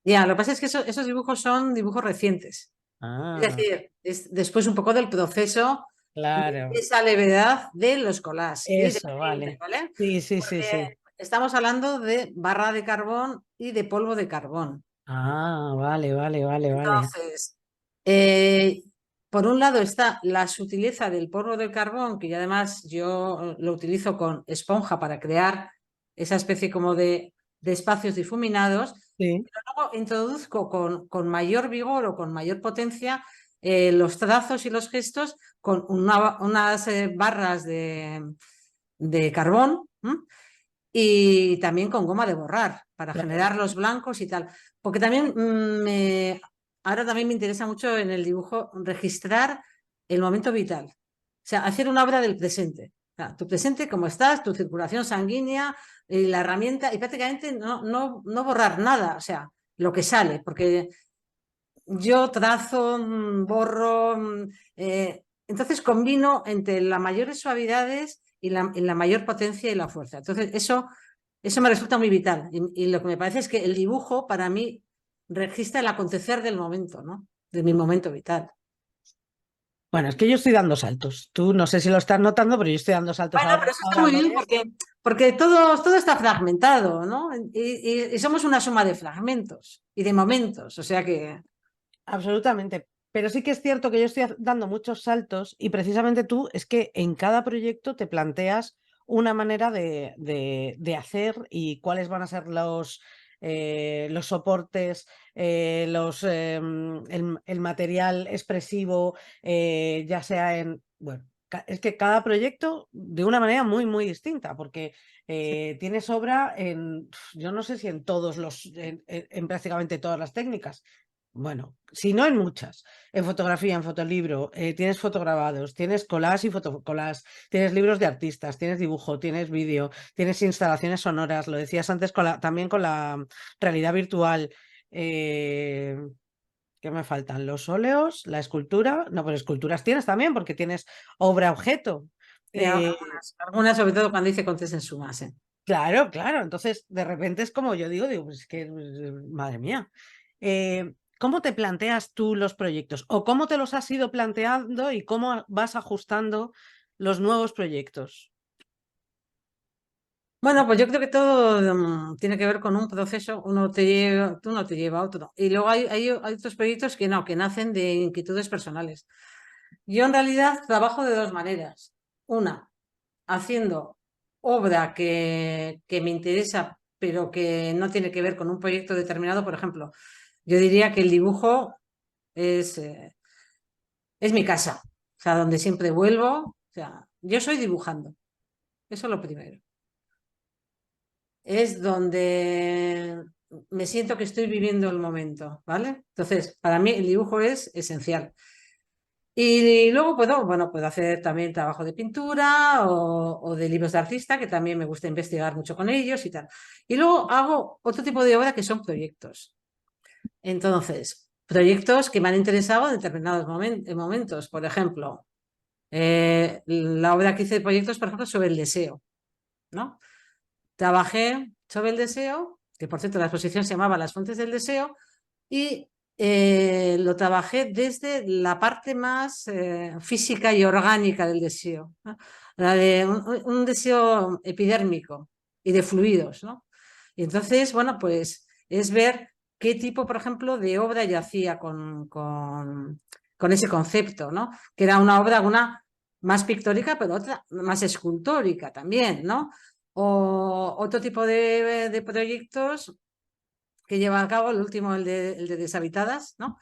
Ya, lo que pasa es que esos dibujos son dibujos recientes. Es Ah, decir, es después un poco del proceso de claro. esa levedad de los collages, Eso, evidentemente, vale. ¿vale? Sí, sí, sí, Porque sí. estamos hablando de barra de carbón y de polvo de carbón. Ah, vale, vale, vale, vale. Entonces, eh, por un lado está la sutileza del polvo del carbón, que además yo lo utilizo con esponja para crear esa especie como de espacios difuminados. Sí, Luego introduzco con mayor vigor o con mayor potencia los trazos y los gestos con unas barras de carbón, ¿m? Y también con goma de borrar para claro. generar los blancos y tal. Porque también ahora también me interesa mucho en el dibujo registrar el momento vital. O sea, hacer una obra del presente. O sea, tu presente, cómo estás, tu circulación sanguínea, la herramienta, y prácticamente no borrar nada, o sea, lo que sale, porque yo trazo, borro, entonces combino entre las mayores suavidades y la mayor potencia y la fuerza. Entonces, eso me resulta muy vital. Y lo que me parece es que el dibujo, para mí, registra el acontecer del momento, ¿no? De mi momento vital. Bueno, es que yo estoy dando saltos. Tú no sé si lo estás notando, pero yo estoy dando saltos Bueno, ahora. pero eso está Ahora muy lo bien ves. porque todo está fragmentado, ¿no? Y somos una suma de fragmentos y de momentos. O sea que, Absolutamente. Pero sí que es cierto que yo estoy dando muchos saltos y precisamente tú es que en cada proyecto te planteas una manera de hacer y cuáles van a ser los soportes, el material expresivo, ya sea en... Bueno, es que cada proyecto de una manera muy, muy distinta, porque tienes obra yo no sé si en todos en prácticamente todas las técnicas. Bueno, si no en muchas, en fotografía, en fotolibro, tienes fotograbados, tienes collage y fotocollage, tienes libros de artistas, tienes dibujo, tienes vídeo, tienes instalaciones sonoras, lo decías antes también con la realidad virtual. eh, ¿Qué me faltan? Los óleos, la escultura, no, pero esculturas tienes también porque tienes obra objeto. Eh, algunas, sobre todo cuando dice contes en suma, sí. claro, claro, entonces de repente es como yo digo, pues es que, madre mía. ¿Cómo te planteas tú los proyectos? ¿O cómo te los has ido planteando y cómo vas ajustando los nuevos proyectos? Bueno, pues yo creo que todo tiene que ver con un proceso, uno te lleva a otro. Y luego hay otros proyectos que no, que nacen de inquietudes personales. Yo en realidad trabajo de dos maneras. Una, haciendo obra que me interesa, pero que no tiene que ver con un proyecto determinado. Por ejemplo, yo diría que el dibujo es, eh, es mi casa, o sea, donde siempre vuelvo. O sea, yo soy dibujando, eso es lo primero. Es donde me siento que estoy viviendo el momento, ¿vale? Entonces, para mí el dibujo es esencial. Y luego puedo hacer también trabajo de pintura o de libros de artista, que también me gusta investigar mucho con ellos y tal. Y luego hago otro tipo de obra que son proyectos. Entonces, proyectos que me han interesado en determinados momentos. Por ejemplo, la obra que hice de proyectos, por ejemplo, sobre el deseo, ¿no? Trabajé sobre el deseo, que por cierto la exposición se llamaba Las fuentes del deseo, y lo trabajé desde la parte más física y orgánica del deseo, ¿no? La de un deseo epidérmico y de fluidos, ¿no? Y entonces, bueno, pues es ver qué tipo, por ejemplo, de obra yo hacía con ese concepto, ¿no? Que era una obra, una más pictórica, pero otra más escultórica también, ¿no? O otro tipo de proyectos que lleva a cabo, el último, el de Deshabitadas, ¿no?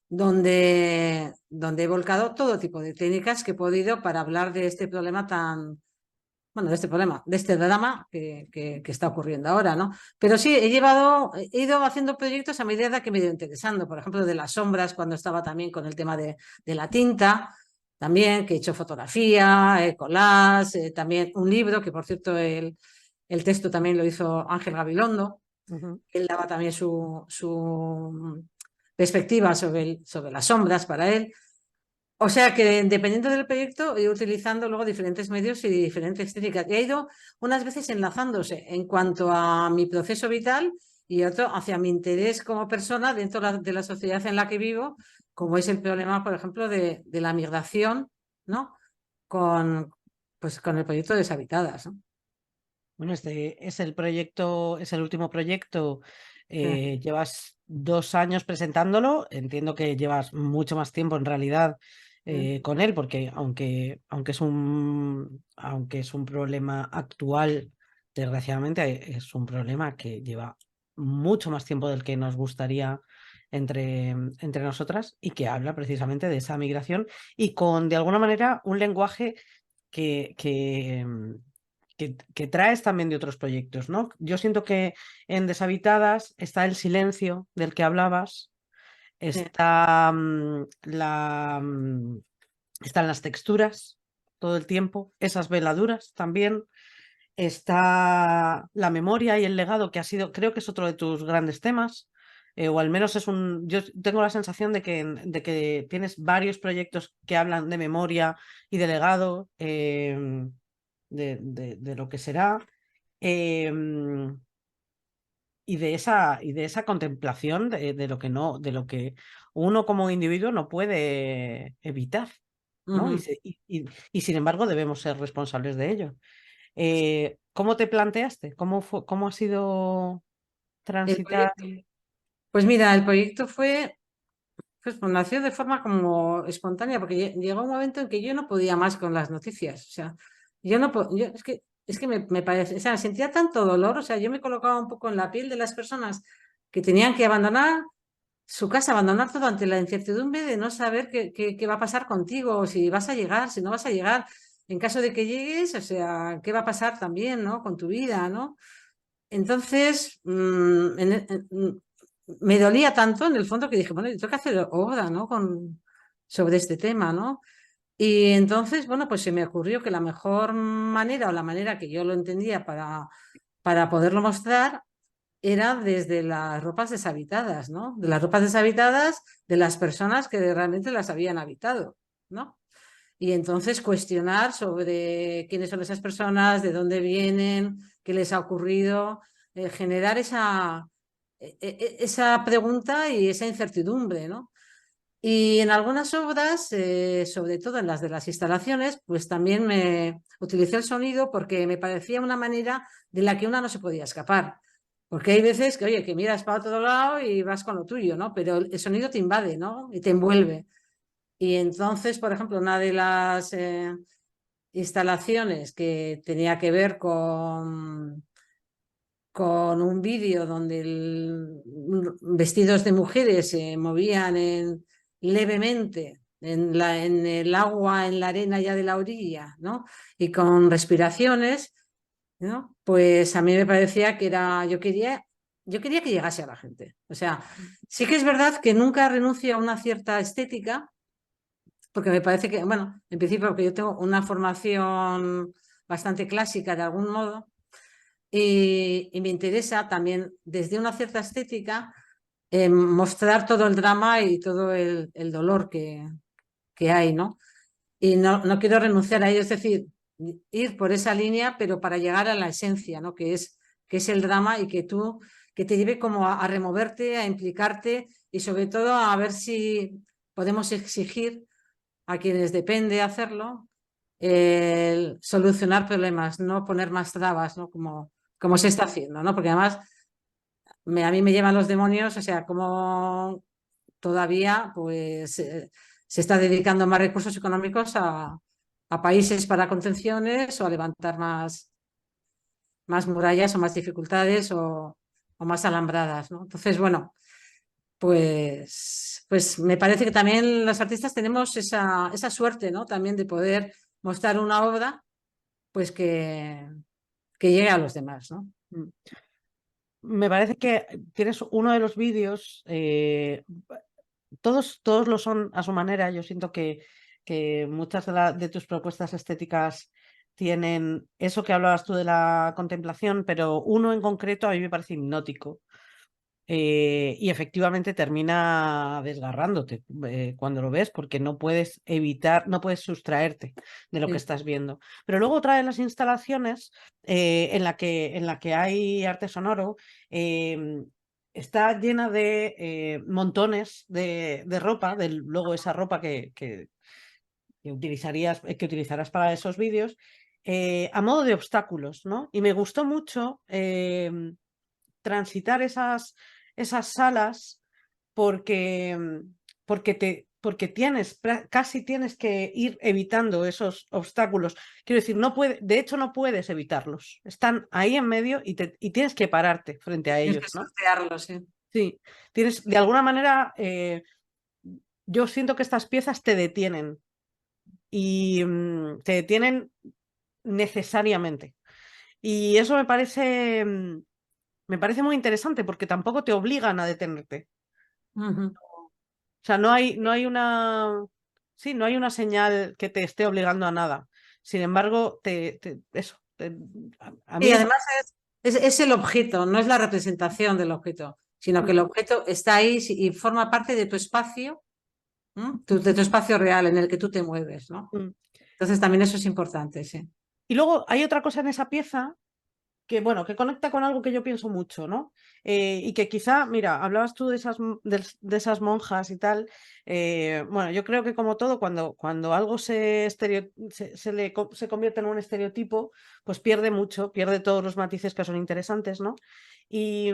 Donde he volcado todo tipo de técnicas que he podido para hablar de este problema tan, bueno, de este problema, de este drama que está ocurriendo ahora, ¿no? Pero sí, he ido haciendo proyectos a medida que me he ido interesando, por ejemplo, de las sombras, cuando estaba también con el tema de la tinta, también, que he hecho fotografía, collage, también un libro, que por cierto el texto también lo hizo Ángel Gabilondo. Él daba también su perspectiva sobre las sombras para él. O sea que dependiendo del proyecto, he ido utilizando luego diferentes medios y diferentes técnicas. Y ha ido unas veces enlazándose en cuanto a mi proceso vital y otro hacia mi interés como persona dentro de la sociedad en la que vivo, como es el problema, por ejemplo, de la migración, ¿no? Pues con el proyecto Deshabitadas, ¿no? Bueno, este es el proyecto, es el último proyecto. Sí, Llevas 2 años presentándolo. Entiendo que llevas mucho más tiempo en realidad sí. con él, porque aunque es un problema actual, desgraciadamente es un problema que lleva mucho más tiempo del que nos gustaría entre nosotras, y que habla precisamente de esa migración y con, de alguna manera, un lenguaje que, que, mm, que traes también de otros proyectos, ¿no? Yo siento que en Deshabitadas está el silencio del que hablabas, Sí. está están las texturas todo el tiempo, esas veladuras también, está la memoria y el legado, que ha sido, creo que es otro de tus grandes temas. O al menos yo tengo la sensación de que tienes varios proyectos que hablan de memoria y de legado, de lo que será, em, y de esa contemplación de lo que no, de lo que uno como individuo no puede evitar, ¿no? Ujú. Y sin embargo debemos ser responsables de ello. ¿Cómo te planteaste? ¿Cómo ha sido El transitar? proyecto, pues mira, el proyecto pues nació de forma como espontánea, porque llegó un momento en que yo no podía más con las noticias. O sea, yo no es que me parece, o sea, sentía tanto dolor, o sea, yo me colocaba un poco en la piel de las personas que tenían que abandonar su casa, abandonar todo ante la incertidumbre de no saber qué va a pasar contigo, o si vas a llegar, si no vas a llegar. En caso de que llegues, o sea, qué va a pasar también, ¿no? Con tu vida, ¿no? Entonces, me dolía tanto en el fondo que dije, bueno, yo tengo que hacer obra, ¿no? Sobre este tema, ¿no? Y entonces, bueno, pues se me ocurrió que la mejor manera o la manera que yo lo entendía para poderlo mostrar era desde las ropas deshabitadas, ¿no? De las ropas deshabitadas de las personas que realmente las habían habitado, ¿no? Y entonces cuestionar sobre quiénes son esas personas, de dónde vienen, qué les ha ocurrido, generar esa pregunta y esa incertidumbre, ¿no? Y en algunas obras, sobre todo en las de las instalaciones, pues también me utilicé el sonido porque me parecía una manera de la que una no se podía escapar. Porque hay veces que, oye, que miras para otro lado y vas con lo tuyo, ¿no? Pero el sonido te invade, ¿no? Y te envuelve. Y entonces, por ejemplo, una de las instalaciones que tenía que ver con un vídeo donde vestidos de mujeres se movían levemente en el agua, en la arena ya de la orilla, ¿no? Y con respiraciones, ¿no? Pues a mí me parecía que yo quería que llegase a la gente. O sea, sí que es verdad que nunca renuncio a una cierta estética, porque me parece que, bueno, en principio porque yo tengo una formación bastante clásica de algún modo, y me interesa también desde una cierta estética mostrar todo el drama y todo el dolor que hay, ¿no? Y no quiero renunciar a ello, es decir, ir por esa línea, pero para llegar a la esencia, ¿no? Que es el drama y que te lleve como a removerte, a implicarte y sobre todo a ver si podemos exigir a quienes depende hacerlo el solucionar problemas, no poner más trabas, ¿no? Como se está haciendo, ¿no? Porque además a mí me llevan los demonios, o sea, como todavía pues se está dedicando más recursos económicos a países para contenciones o a levantar más murallas o más dificultades o o más alambradas, ¿no? Entonces, bueno, pues me parece que también los artistas tenemos esa suerte, ¿no? También de poder mostrar una obra, pues que llegue a los demás, ¿no? Me parece que tienes uno de los vídeos, todos lo son a su manera. Yo siento que muchas de tus propuestas estéticas tienen eso que hablabas tú de la contemplación, pero uno en concreto a mí me parece hipnótico. Y efectivamente termina desgarrándote cuando lo ves, porque no puedes evitar, no puedes sustraerte de lo que Sí. estás viendo. Pero luego trae las instalaciones en la que hay arte sonoro. Está llena de montones de ropa, luego esa ropa que utilizarás para esos vídeos, a modo de obstáculos, ¿no? Y me gustó mucho transitar esas salas porque, porque casi tienes que ir evitando esos obstáculos. Quiero decir, de hecho no puedes evitarlos. Están ahí en medio y tienes que pararte frente a Tienes ellos, que ¿no? sortearlo, sí. Sí, de alguna manera, yo siento que estas piezas te detienen y te detienen necesariamente. Y eso me parece muy interesante porque tampoco te obligan a detenerte. Ujú. O sea, no hay una, sí, no hay una señal que te esté obligando a nada. Sin embargo, a Y mí es, además es el objeto, no es la representación del objeto, sino que el objeto está ahí y forma parte de tu espacio, ¿no? De tu espacio real en el que tú te mueves, ¿no? Mm. Entonces también eso es importante, sí. Y luego hay otra cosa en esa pieza que, bueno, que conecta con algo que yo pienso mucho, ¿no? Y que quizá, mira, hablabas tú de esas monjas y tal. Bueno, yo creo que como todo, cuando algo se convierte en un estereotipo, pues pierde mucho, pierde todos los matices que son interesantes, ¿no? Y,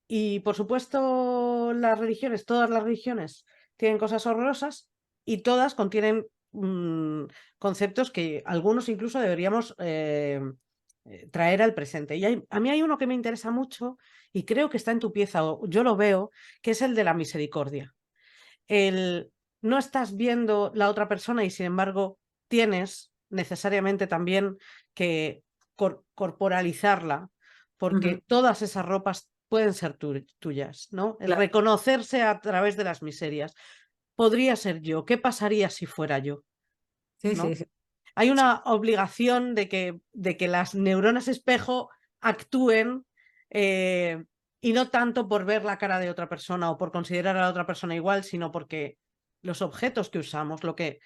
y por supuesto, todas las religiones tienen cosas horrorosas y todas contienen conceptos que algunos incluso deberíamos traer al presente. Y a mí hay uno que me interesa mucho y creo que está en tu pieza, o yo lo veo, que es el de la misericordia. El no estás viendo la otra persona y sin embargo tienes necesariamente también que corporalizarla, Ujú. porque todas esas ropas pueden ser tuyas, ¿no? El Claro. reconocerse a través de las miserias. Podría ser yo, ¿qué pasaría si fuera yo? Sí, sí, ¿No? sí. Hay una obligación de que las neuronas espejo actúen eh, y no tanto por ver la cara de otra persona o por considerar a la otra persona igual, sino porque los objetos que usamos, lo que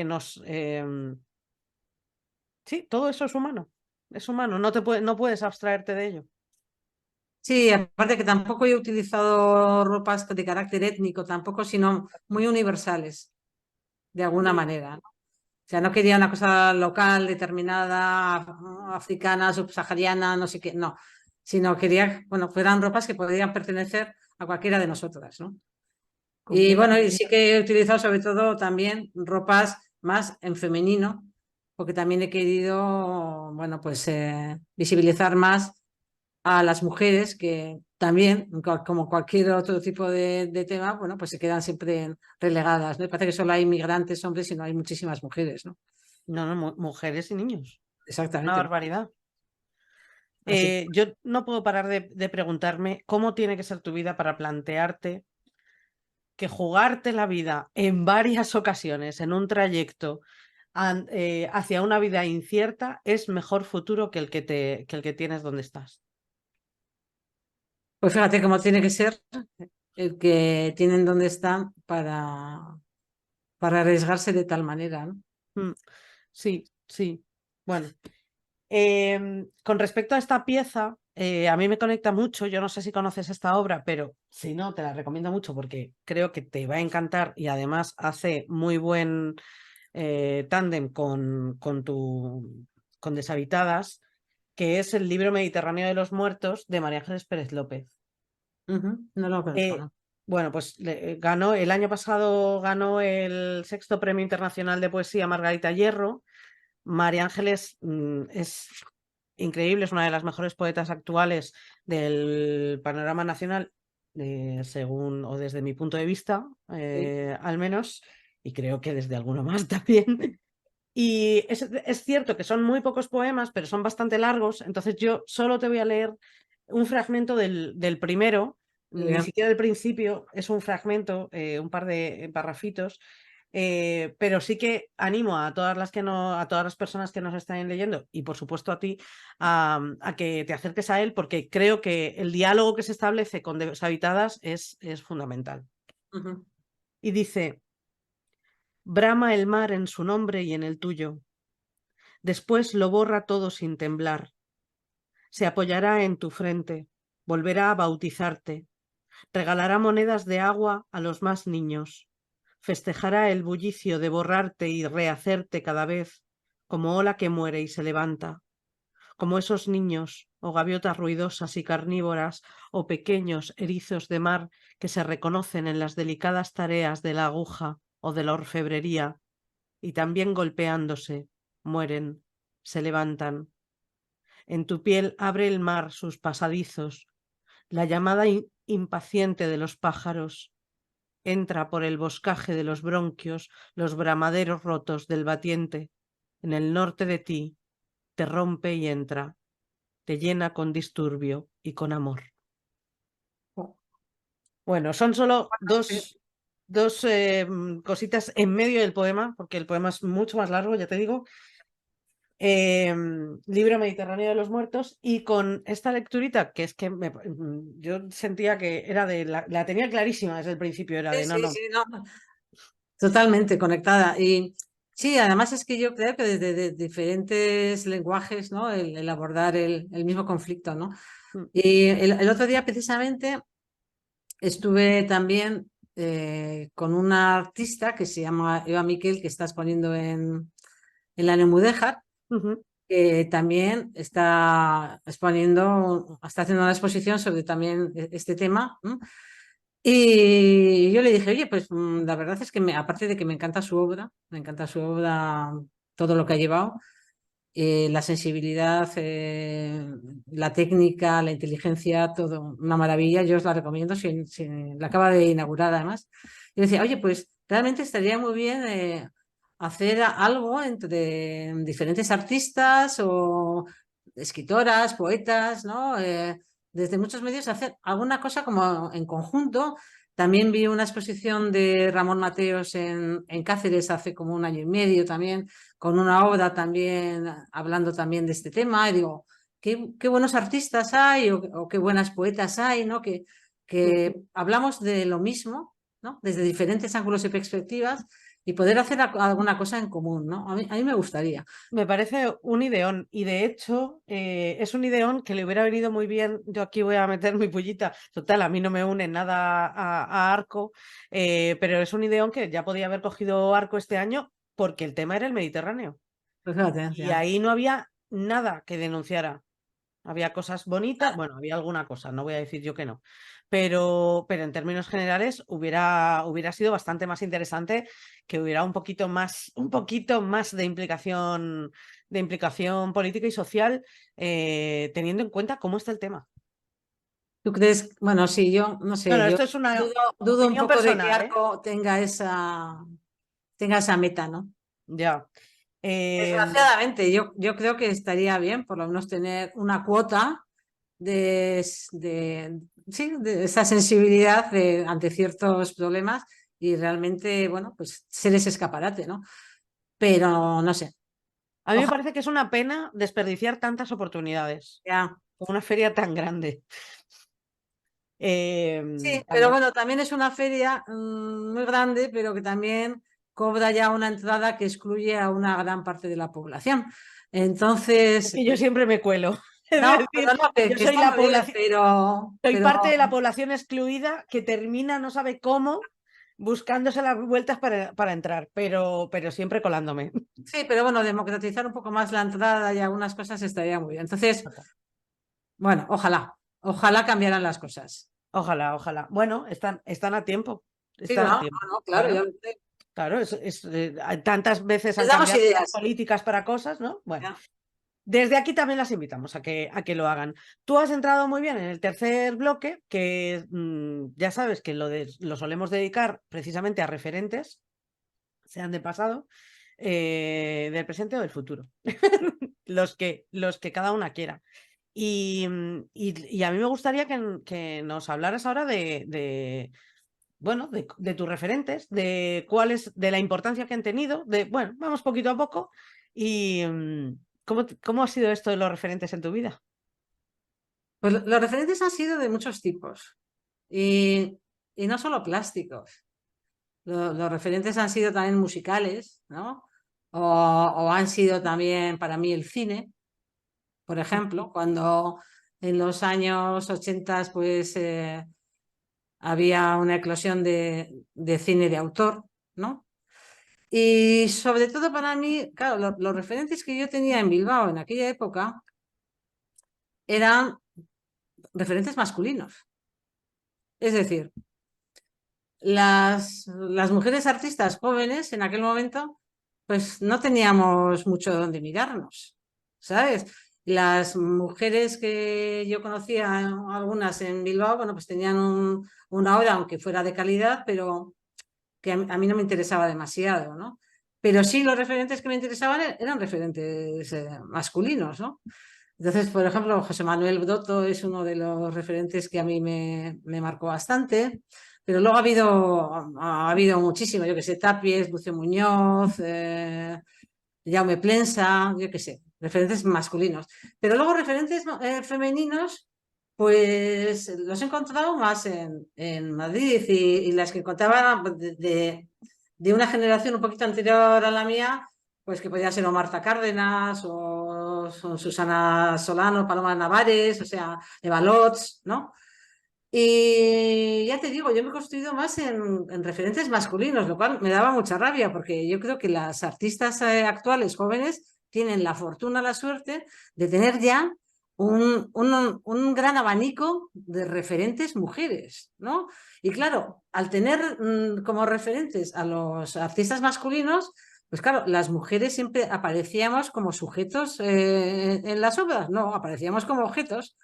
nos... sí, todo eso es humano. Es humano, no puedes abstraerte de ello. Sí, aparte que tampoco he utilizado ropas de carácter étnico, tampoco, sino muy universales, de alguna Mm. manera, ¿no? O sea, no quería una cosa local, determinada, africana, subsahariana, no sé qué, no, sino quería, bueno, fueran ropas que podrían pertenecer a cualquiera de nosotras, ¿no? Y bueno, y Completamente. sí que he utilizado sobre todo también ropas más en femenino, porque también he querido, bueno, pues visibilizar más a las mujeres que también, como cualquier otro tipo de tema, bueno, pues se quedan siempre relegadas, ¿no? Y parece que solo hay migrantes hombres y no hay muchísimas mujeres, ¿no? No, no, mujeres y niños. Una Exactamente. barbaridad. Así. Yo no puedo parar de preguntarme cómo tiene que ser tu vida para plantearte que jugarte la vida en varias ocasiones en un trayecto hacia una vida incierta es mejor futuro que el que tienes donde estás. Pues fíjate cómo tiene que ser el que tienen donde están para arriesgarse de tal manera, ¿no? Mm, sí, sí. Bueno, con respecto a esta pieza, a mí me conecta mucho. Yo no sé si conoces esta obra, pero si no, te la recomiendo mucho porque creo que te va a encantar y además hace muy buen tándem con Deshabitadas, que es el libro Mediterráneo de los Muertos de María Ángeles Pérez López. Ujú. No lo conozco, Eh, ¿no? bueno, pues ganó el año pasado ganó el sexto Premio Internacional de Poesía Margarita Hierro. María Ángeles increíble, es una de las mejores poetas actuales del panorama nacional, según o desde mi punto de vista, al menos, y creo que desde alguno más también. Y es cierto que son muy pocos poemas, pero son bastante largos, entonces yo solo te voy a leer un fragmento del primero, ni siquiera del principio, es un fragmento, un par de parrafitos, pero sí que animo a todas las a todas las personas que nos están leyendo, y por supuesto a ti, a que te acerques a él, porque creo que el diálogo que se establece con Deshabitadas es fundamental. Y dice: brama el mar en su nombre y en el tuyo. Después lo borra todo sin temblar. Se apoyará en tu frente, volverá a bautizarte, regalará monedas de agua a los más niños, festejará el bullicio de borrarte y rehacerte cada vez, como ola que muere y se levanta, como esos niños, o gaviotas ruidosas y carnívoras, o pequeños erizos de mar que se reconocen en las delicadas tareas de la aguja o de la orfebrería, y también golpeándose, mueren, se levantan. En tu piel abre el mar sus pasadizos, la llamada impaciente de los pájaros. Entra por el boscaje de los bronquios, los bramaderos rotos del batiente. En el norte de ti, te rompe y entra, te llena con disturbio y con amor. Bueno, son solo dos cositas en medio del poema, porque el poema es mucho más largo, ya te digo. Libro Mediterráneo de los Muertos, y con esta lecturita, que es que yo sentía que era la tenía clarísima desde el principio, era de no. Sí, no. Totalmente conectada. Y sí, además es que yo creo que desde diferentes lenguajes, ¿no? El abordar el mismo conflicto, ¿no? Y el otro día precisamente estuve también con una artista que se llama Eva Miquel, que está exponiendo en la Neumudéjar, que también está exponiendo, está haciendo una exposición sobre también este tema, ¿no? Y yo le dije, oye, pues la verdad es que aparte de que me encanta su obra, todo lo que ha llevado, la sensibilidad, la técnica, la inteligencia, todo una maravilla. Yo os la recomiendo, la acaba de inaugurar además. Y decía, oye, pues realmente estaría muy bien hacer algo entre diferentes artistas o escritoras, poetas, ¿no? Desde muchos medios hacer alguna cosa como en conjunto. También vi una exposición de Ramón Mateos en Cáceres hace como un año y medio también, con una obra también hablando también de este tema, y digo, qué buenos artistas hay o qué buenas poetas hay, ¿no? Que hablamos de lo mismo, ¿no? Desde diferentes ángulos y perspectivas, y poder hacer alguna cosa en común, ¿no? A mí me gustaría. Me parece un ideón, y de hecho es un ideón que le hubiera venido muy bien. Yo aquí voy a meter mi pullita, total, a mí no me une nada a Arco, pero es un ideón que ya podía haber cogido Arco este año, porque el tema era el Mediterráneo. Pues fíjate, Y ahí no había nada que denunciara. Había cosas bonitas, bueno, había alguna cosa, no voy a decir yo que no, pero en términos generales hubiera sido bastante más interesante que hubiera un poquito más de implicación política y social, teniendo en cuenta cómo está el tema. ¿Tú crees? Bueno, sí, yo no sé, Bueno, yo esto es una dudo un opinión poco de que personal, ¿eh? Arco tenga esa meta, ¿no? Ya. Desgraciadamente, yo creo que estaría bien por lo menos tener una cuota sí, de esa sensibilidad ante ciertos problemas y realmente, bueno, pues ser ese escaparate, ¿no? Pero no sé. A mí me Ojalá, parece que es una pena desperdiciar tantas oportunidades ya. con una feria tan grande. Sí, pero Vale. bueno, también es una feria muy grande, pero que también cobra ya una entrada que excluye a una gran parte de la población. Entonces, Que yo siempre me cuelo. Es no, decir, no, yo que soy está la muy bien, población, soy pero parte de la población excluida que termina, no sabe cómo, buscándose las vueltas para entrar, pero siempre colándome. sí, pero bueno, democratizar un poco más la entrada y algunas cosas estaría muy bien. Entonces, bueno, ojalá cambiaran las cosas. Ojalá, ojalá. Bueno, están a tiempo. Sí, Están a tiempo. no, claro, ya Claro, lo sé. claro, tantas veces Les han damos cambiado las ideas. políticas para cosas, ¿no? Bueno. Ya. Desde aquí también las invitamos a que lo hagan. Tú has entrado muy bien en el tercer bloque, que ya sabes que lo solemos dedicar precisamente a referentes, sean del pasado, del presente o del futuro, los que cada una quiera. Y a mí me gustaría que nos hablaras ahora bueno, de tus referentes, de cuáles, de la importancia que han tenido, bueno, vamos poquito a poco. Y ¿cómo ha sido esto de los referentes en tu vida? Pues los referentes han sido de muchos tipos y no solo plásticos. Los referentes han sido también musicales, ¿no? O han sido también para mí el cine, por ejemplo, cuando en los años 80 pues había una eclosión de cine de autor, ¿no? Y sobre todo para mí, claro, los referentes que yo tenía en Bilbao en aquella época eran referentes masculinos. Es decir, las mujeres artistas jóvenes en aquel momento, pues no teníamos mucho donde mirarnos, ¿sabes? Las mujeres que yo conocía, algunas en Bilbao, bueno, pues tenían una obra, aunque fuera de calidad, pero que a mí no me interesaba demasiado, ¿no? Pero sí los referentes que me interesaban eran referentes masculinos, ¿no? Entonces, por ejemplo, José Manuel Broto es uno de los referentes que a mí me marcó bastante, pero luego ha habido muchísimo, yo que sé, Tapies, Lucio Muñoz, Jaume Plensa, yo que sé, referentes masculinos. Pero luego referentes femeninos, pues los he encontrado más en Madrid y las que contaban de una generación un poquito anterior a la mía, pues que podía ser o Marta Cárdenas o Susana Solano, Paloma Navares, o sea, Eva Lotz, ¿no? Y ya te digo, yo me he construido más en referentes masculinos, lo cual me daba mucha rabia, porque yo creo que las artistas actuales jóvenes tienen la fortuna, la suerte de tener ya un gran abanico de referentes mujeres, ¿no? Y claro, al tener como referentes a los artistas masculinos, pues claro, las mujeres siempre aparecíamos como sujetos en las obras, no, aparecíamos como objetos.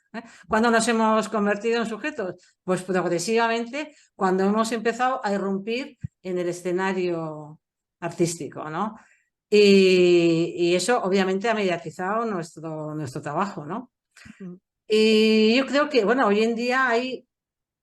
¿Cuándo nos hemos convertido en sujetos? Pues progresivamente cuando hemos empezado a irrumpir en el escenario artístico, ¿no? Y eso obviamente ha mediatizado nuestro trabajo, ¿no? Y yo creo que, bueno, hoy en día hay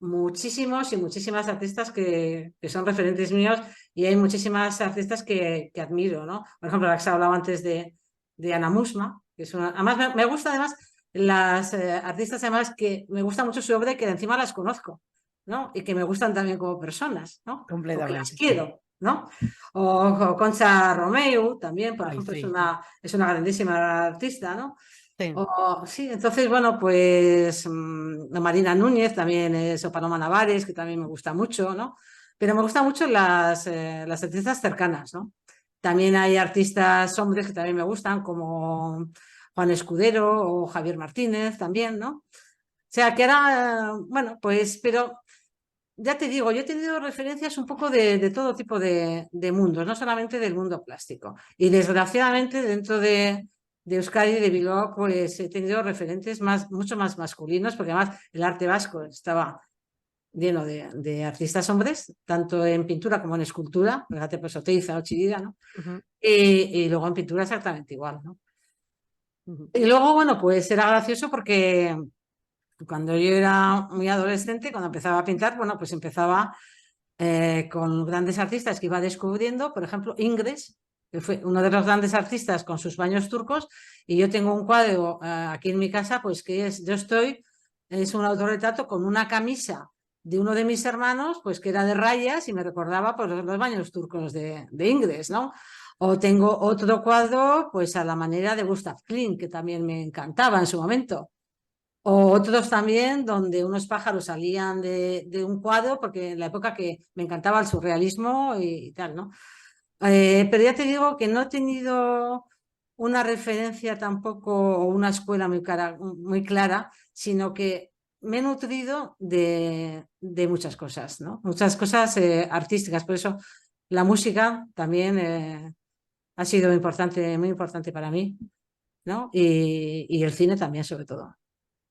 muchísimos y muchísimas artistas que son referentes míos y hay muchísimas artistas que admiro, ¿no? Por ejemplo, la que se hablaba antes de Ana Musma, que es una... Además, me gusta además las artistas además que me gusta mucho su obra y que encima las conozco, ¿no? Y que me gustan también como personas, ¿no? O que las Completamente, sí. quiero, ¿no? O Concha Romeu también, por Ay, ejemplo, sí. es una grandísima artista, ¿no? Sí. Sí, entonces, bueno, pues Marina Núñez también es, o Paloma Navares, que también me gusta mucho, ¿no? Pero me gustan mucho las artistas cercanas, ¿no? También hay artistas hombres que también me gustan, como Juan Escudero o Javier Martínez también, ¿no? O sea, que era, bueno, pues, pero ya te digo, yo he tenido referencias un poco de todo tipo de mundos, no solamente del mundo plástico. Y desgraciadamente dentro de Euskadi y de Bilbao, pues he tenido referentes mucho más masculinos, porque además el arte vasco estaba lleno de artistas hombres, tanto en pintura como en escultura, fíjate, pues Oteiza o Chillida, ¿no? Ujú, Y luego en pintura exactamente igual, ¿no? ujú. Y luego, bueno, pues era gracioso porque cuando yo era muy adolescente, cuando empezaba a pintar, bueno, pues empezaba con grandes artistas que iba descubriendo, por ejemplo, Ingres, que fue uno de los grandes artistas con sus baños turcos, y yo tengo un cuadro aquí en mi casa, pues que es un autorretrato con una camisa de uno de mis hermanos, pues que era de rayas y me recordaba pues, los baños turcos de Ingres, ¿no? O tengo otro cuadro, pues a la manera de Gustav Klimt, que también me encantaba en su momento. O otros también donde unos pájaros salían de un cuadro, porque en la época que me encantaba el surrealismo y tal, ¿no? Pero ya te digo que no he tenido una referencia tampoco o una escuela muy clara, sino que me he nutrido de muchas cosas, ¿no? Muchas cosas artísticas. Por eso la música también ha sido importante, muy importante para mí. ¿no? Y el cine también, sobre todo.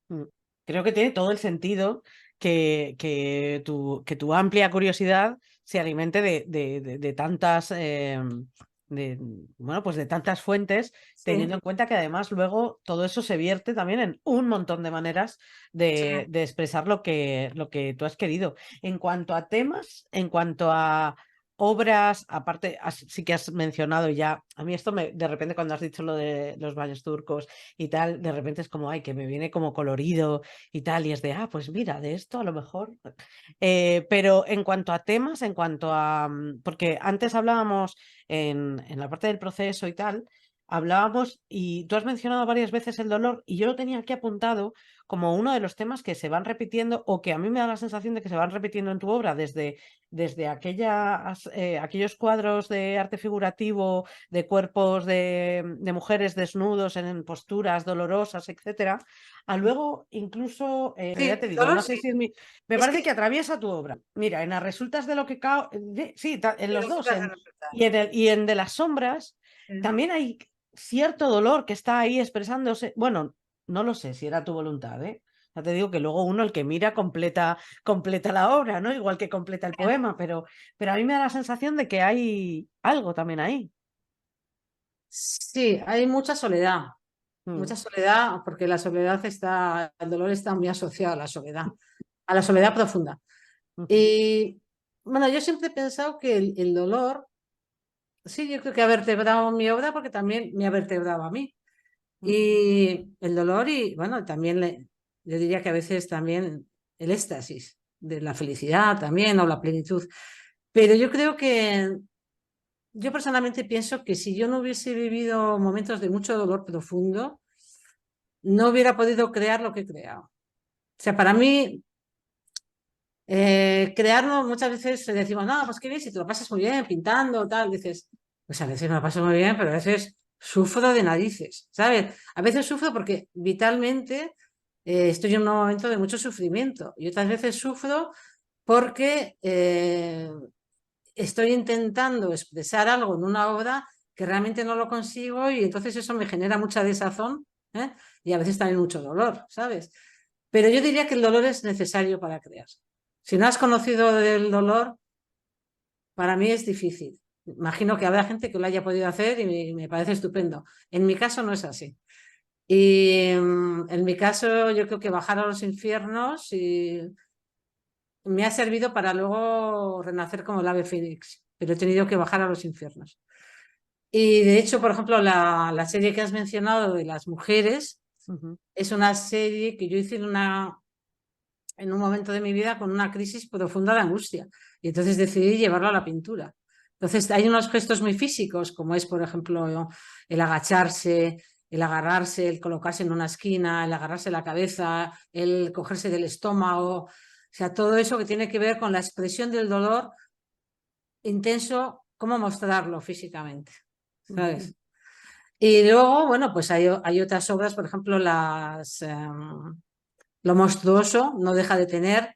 Mm. Creo que tiene todo el sentido que tu amplia curiosidad se alimente de tantas de, bueno, pues de tantas fuentes, Sí, teniendo en cuenta que además luego todo eso se vierte también en un montón de maneras sí. de expresar lo que tú has querido. En cuanto a temas, en cuanto a obras, aparte, sí que has mencionado ya, a mí esto de repente cuando has dicho lo de los baños turcos y tal, de repente es como, ay, que me viene como colorido y tal, y es de, pues mira, de esto a lo mejor. Pero en cuanto a temas, en cuanto a, porque antes hablábamos en la parte del proceso y tal, hablábamos y tú has mencionado varias veces el dolor y yo lo tenía aquí apuntado como uno de los temas que se van repitiendo o que a mí me da la sensación de que se van repitiendo en tu obra desde aquellos cuadros de arte figurativo, de cuerpos de mujeres desnudos en posturas dolorosas, etcétera, a luego incluso, ya Sí, te digo, dolor no sí. sé si me Es parece que que atraviesa tu obra. Mira, en las resultas de lo que cao, sí, en sí, los los dos, chicas se respetan. y en de las sombras, Sí. también hay cierto dolor que está ahí expresándose. Bueno, no lo sé si era tu voluntad, ¿eh? Ya te digo que luego uno, el que mira, completa la obra, ¿no? Igual que completa el poema, pero a mí me da la sensación de que hay algo también ahí. Sí, hay Mm, mucha soledad, porque la soledad está, el dolor está muy asociado a la soledad profunda. ujú, Y bueno, yo siempre he pensado que el dolor, sí, yo creo que ha vertebrado mi obra porque también me ha vertebrado a mí. ujú, Y el dolor y bueno, también yo diría que a veces también el éxtasis de la felicidad también o la plenitud. Pero yo creo que yo personalmente pienso que si yo no hubiese vivido momentos de mucho dolor profundo, no hubiera podido crear lo que he creado. O sea, para mí, crearlo muchas veces decimos, no, pues qué bien, si te lo pasas muy bien pintando, tal, dices, pues a veces me lo paso muy bien, pero a veces sufro de narices, ¿sabes? A veces sufro porque vitalmente estoy en un momento de mucho sufrimiento y otras veces sufro porque estoy intentando expresar algo en una obra que realmente no lo consigo y entonces eso me genera mucha desazón, ¿eh? Y a veces también mucho dolor, ¿sabes? Pero yo diría que el dolor es necesario para crear. Si no has conocido del dolor, para mí es difícil. Imagino que habrá gente que lo haya podido hacer y me parece estupendo. En mi caso no es así. Y en mi caso yo creo que bajar a los infiernos me ha servido para luego renacer como el ave fénix, pero he tenido que bajar a los infiernos. Y de hecho, por ejemplo, la serie que has mencionado de las mujeres ujú, es una serie que yo hice en un momento de mi vida con una crisis profunda de angustia. Y entonces decidí llevarlo a la pintura. Entonces hay unos gestos muy físicos, como es, por ejemplo, el agacharse, el agarrarse, el colocarse en una esquina, el agarrarse la cabeza, el cogerse del estómago. O sea, todo eso que tiene que ver con la expresión del dolor intenso, cómo mostrarlo físicamente, ujú, ¿sabes? Y luego, bueno, pues hay otras obras, por ejemplo, Lo monstruoso no deja de tener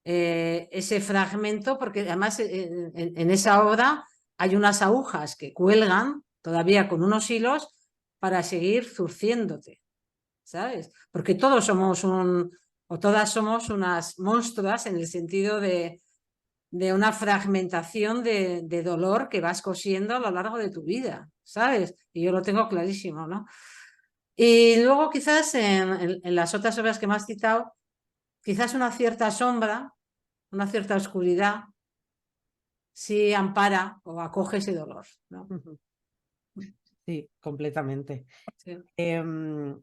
ese fragmento, porque además en esa obra hay unas agujas que cuelgan todavía con unos hilos para seguir zurciéndote, ¿sabes? Porque todos somos o todas somos unas monstruas en el sentido de una fragmentación de dolor que vas cosiendo a lo largo de tu vida, ¿sabes? Y yo lo tengo clarísimo, ¿no? Y luego quizás en las otras obras que me has citado, quizás una cierta sombra, una cierta oscuridad, sí ampara o acoge ese dolor, ¿no? ujú. Sí, completamente. Sí. Em,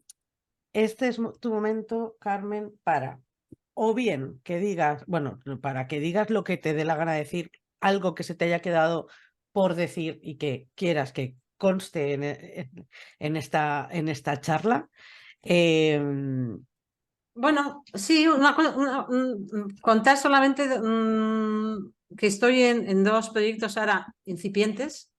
este es tu momento, Carmen, para o bien que digas, bueno, para que digas lo que te dé la gana de decir, algo que se te haya quedado por decir y que quieras que conste en esta charla. Em, Bueno, sí, contar solamente que estoy en dos proyectos ahora incipientes.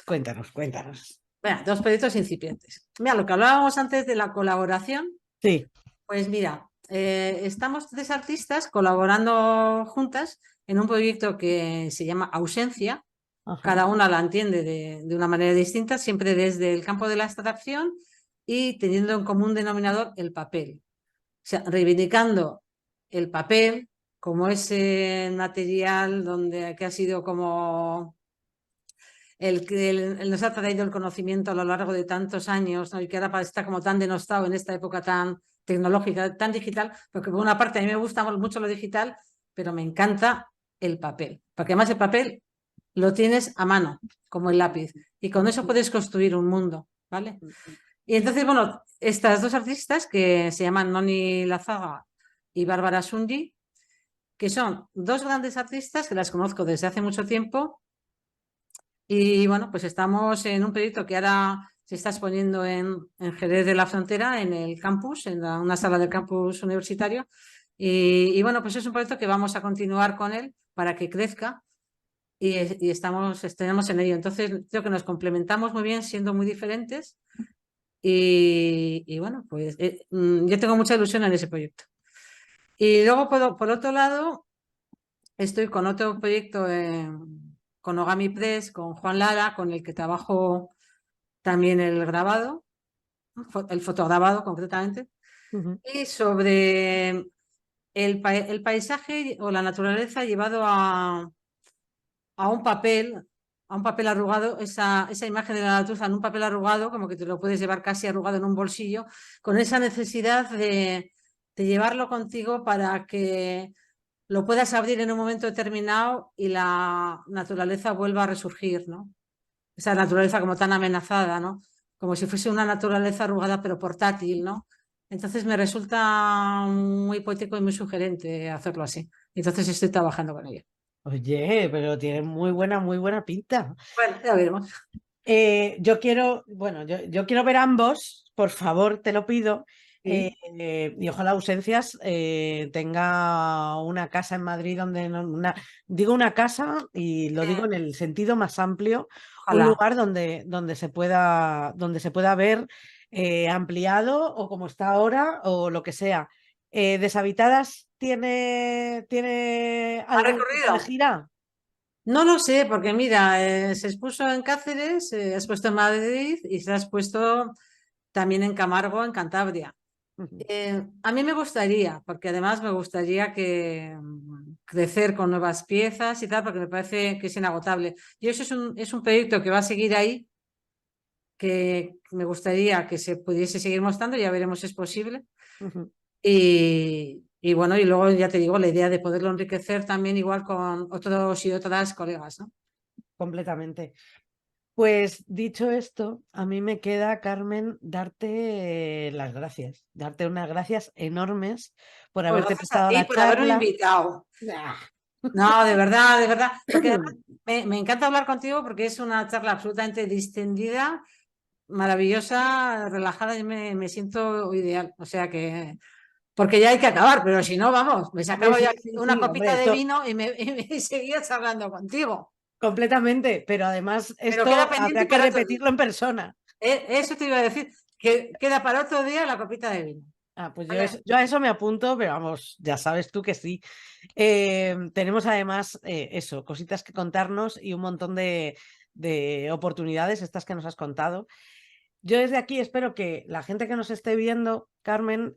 cuéntanos, cuéntanos. Bueno, dos proyectos incipientes. Mira, lo que hablábamos antes de la colaboración, Sí. pues mira, estamos tres artistas colaborando juntas en un proyecto que se llama Ausencia, Ajá. cada una la entiende de una manera distinta, siempre desde el campo de la abstracción y teniendo en común denominador el papel. O sea, reivindicando el papel como ese material que ha sido como el que nos ha traído el conocimiento a lo largo de tantos años, ¿no? Y que ahora está como tan denostado en esta época tan tecnológica, tan digital, porque por una parte a mí me gusta mucho lo digital, pero me encanta el papel, porque además el papel lo tienes a mano, como el lápiz, y con eso puedes construir un mundo, ¿vale? Y entonces, bueno, estas dos artistas que se llaman Noni Lazaga y Bárbara Sundi, que son dos grandes artistas que las conozco desde hace mucho tiempo y bueno, pues estamos en un proyecto que ahora se está exponiendo en Jerez de la Frontera, en el campus, en una sala del campus universitario. Y bueno, pues es un proyecto que vamos a continuar con él para que crezca y estamos en ello. Entonces, creo que nos complementamos muy bien siendo muy diferentes y bueno, pues yo tengo mucha ilusión en ese proyecto. Y luego, por otro lado, estoy con otro proyecto con Ogami Press, con Juan Lara, con el que trabajo también el grabado, el fotograbado concretamente, y sobre el paisaje o la naturaleza llevado a un papel arrugado, esa imagen de la naturaleza en un papel arrugado, como que te lo puedes llevar casi arrugado en un bolsillo, con esa necesidad de llevarlo contigo para que lo puedas abrir en un momento determinado y la naturaleza vuelva a resurgir, ¿no? Esa naturaleza como tan amenazada, ¿no? Como si fuese una naturaleza arrugada pero portátil, ¿no? Entonces me resulta muy poético y muy sugerente hacerlo así. Entonces estoy trabajando con ello. Oye, pero tiene muy buena pinta. Bueno, ya veremos. Yo quiero, bueno, yo quiero ver ambos, por favor, te lo pido. Sí, Y ojalá Ausencias tenga una casa en Madrid donde digo una casa y lo digo en el sentido más amplio, un ojalá. lugar donde se pueda ver ampliado o como está ahora o lo que sea. ¿Deshabitadas tiene ¿Ha algún tipo de recorrido? gira? No lo sé, porque mira, se expuso en Cáceres, se ha expuesto en Madrid y se ha expuesto también en Camargo, en Cantabria. Ujú, A mí me gustaría, porque además me gustaría crecer con nuevas piezas y tal, porque me parece que es inagotable. Y eso es un proyecto que va a seguir ahí, que me gustaría que se pudiese seguir mostrando, ya veremos si es posible. ujú. Y bueno, y luego ya te digo, la idea de poderlo enriquecer también igual con otros y otras colegas, ¿no? Completamente. Pues dicho esto, a mí me queda, Carmen, darte las gracias, darte unas gracias enormes por Pues haberte gracias a prestado ti la por haberme charla. invitado. Ah. No, de verdad, porque además me encanta hablar contigo porque es una charla absolutamente distendida, maravillosa, relajada y me siento ideal. O sea que, porque ya hay que acabar, pero si no, vamos, me Hombre, sacaba sí, ya sí, una sí, hombre, copita de esto vino y seguía charlando contigo. completamente, pero además Pero queda esto pendiente habrá que para otro día. repetirlo en persona. Eso te iba a decir, que queda para otro día la copita de vino. Ah, pues ¿Vale? yo a eso me apunto, pero vamos, ya sabes tú que sí. Tenemos además eso, cositas que contarnos y un montón de oportunidades, estas que nos has contado. Yo desde aquí espero que la gente que nos esté viendo, Carmen,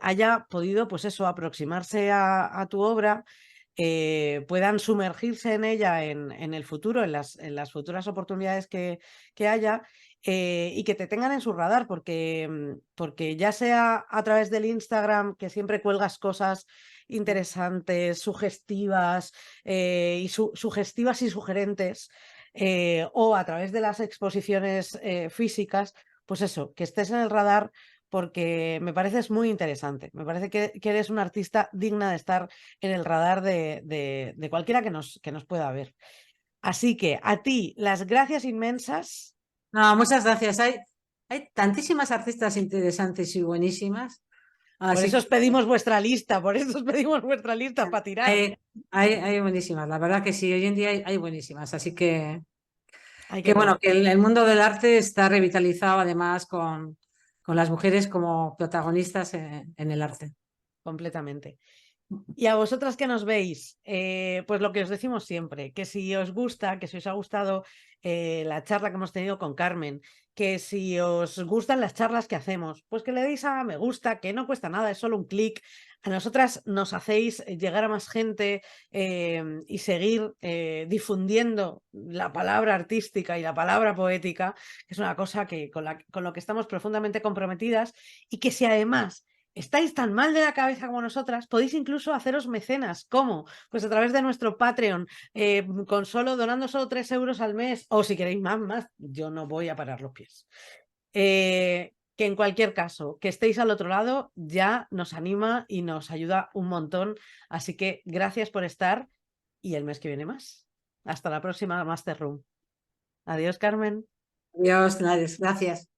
haya podido, pues eso, aproximarse a tu obra, puedan sumergirse en ella en el futuro, en las futuras oportunidades que haya, y que te tengan en su radar, porque ya sea a través del Instagram, que siempre cuelgas cosas interesantes, sugestivas sugestivas y sugerentes, o a través de las exposiciones físicas, pues eso, que estés en el radar porque me pareces muy interesante. Me parece que eres una artista digna de estar en el radar de cualquiera que nos pueda ver. Así que a ti, las gracias inmensas. No, muchas gracias. Hay tantísimas artistas interesantes y buenísimas. Por Así eso que os pedimos vuestra lista, por eso os pedimos vuestra lista para tirar. hay buenísimas. La verdad que sí, hoy en día hay buenísimas. Así Hay que que bueno, ver, que el mundo del arte está revitalizado además con las mujeres como protagonistas en el arte. completamente. Y a vosotras que nos veis, pues lo que os decimos siempre, que si os gusta, que si os ha gustado la charla que hemos tenido con Carmen, que si os gustan las charlas que hacemos, pues que le deis a me gusta, que no cuesta nada, es solo un clic. A nosotras nos hacéis llegar a más gente y seguir difundiendo la palabra artística y la palabra poética, que es una cosa que, con lo que estamos profundamente comprometidas, y que si además estáis tan mal de la cabeza como nosotras, podéis incluso haceros mecenas. ¿Cómo? Pues a través de nuestro Patreon, donando solo 3 euros al mes, o si queréis más, yo no voy a parar los pies. Que en cualquier caso, que estéis al otro lado ya nos anima y nos ayuda un montón. Así que gracias por estar y el mes que viene más. Hasta la próxima Master Room. Adiós, Carmen. Adiós, Nares, gracias.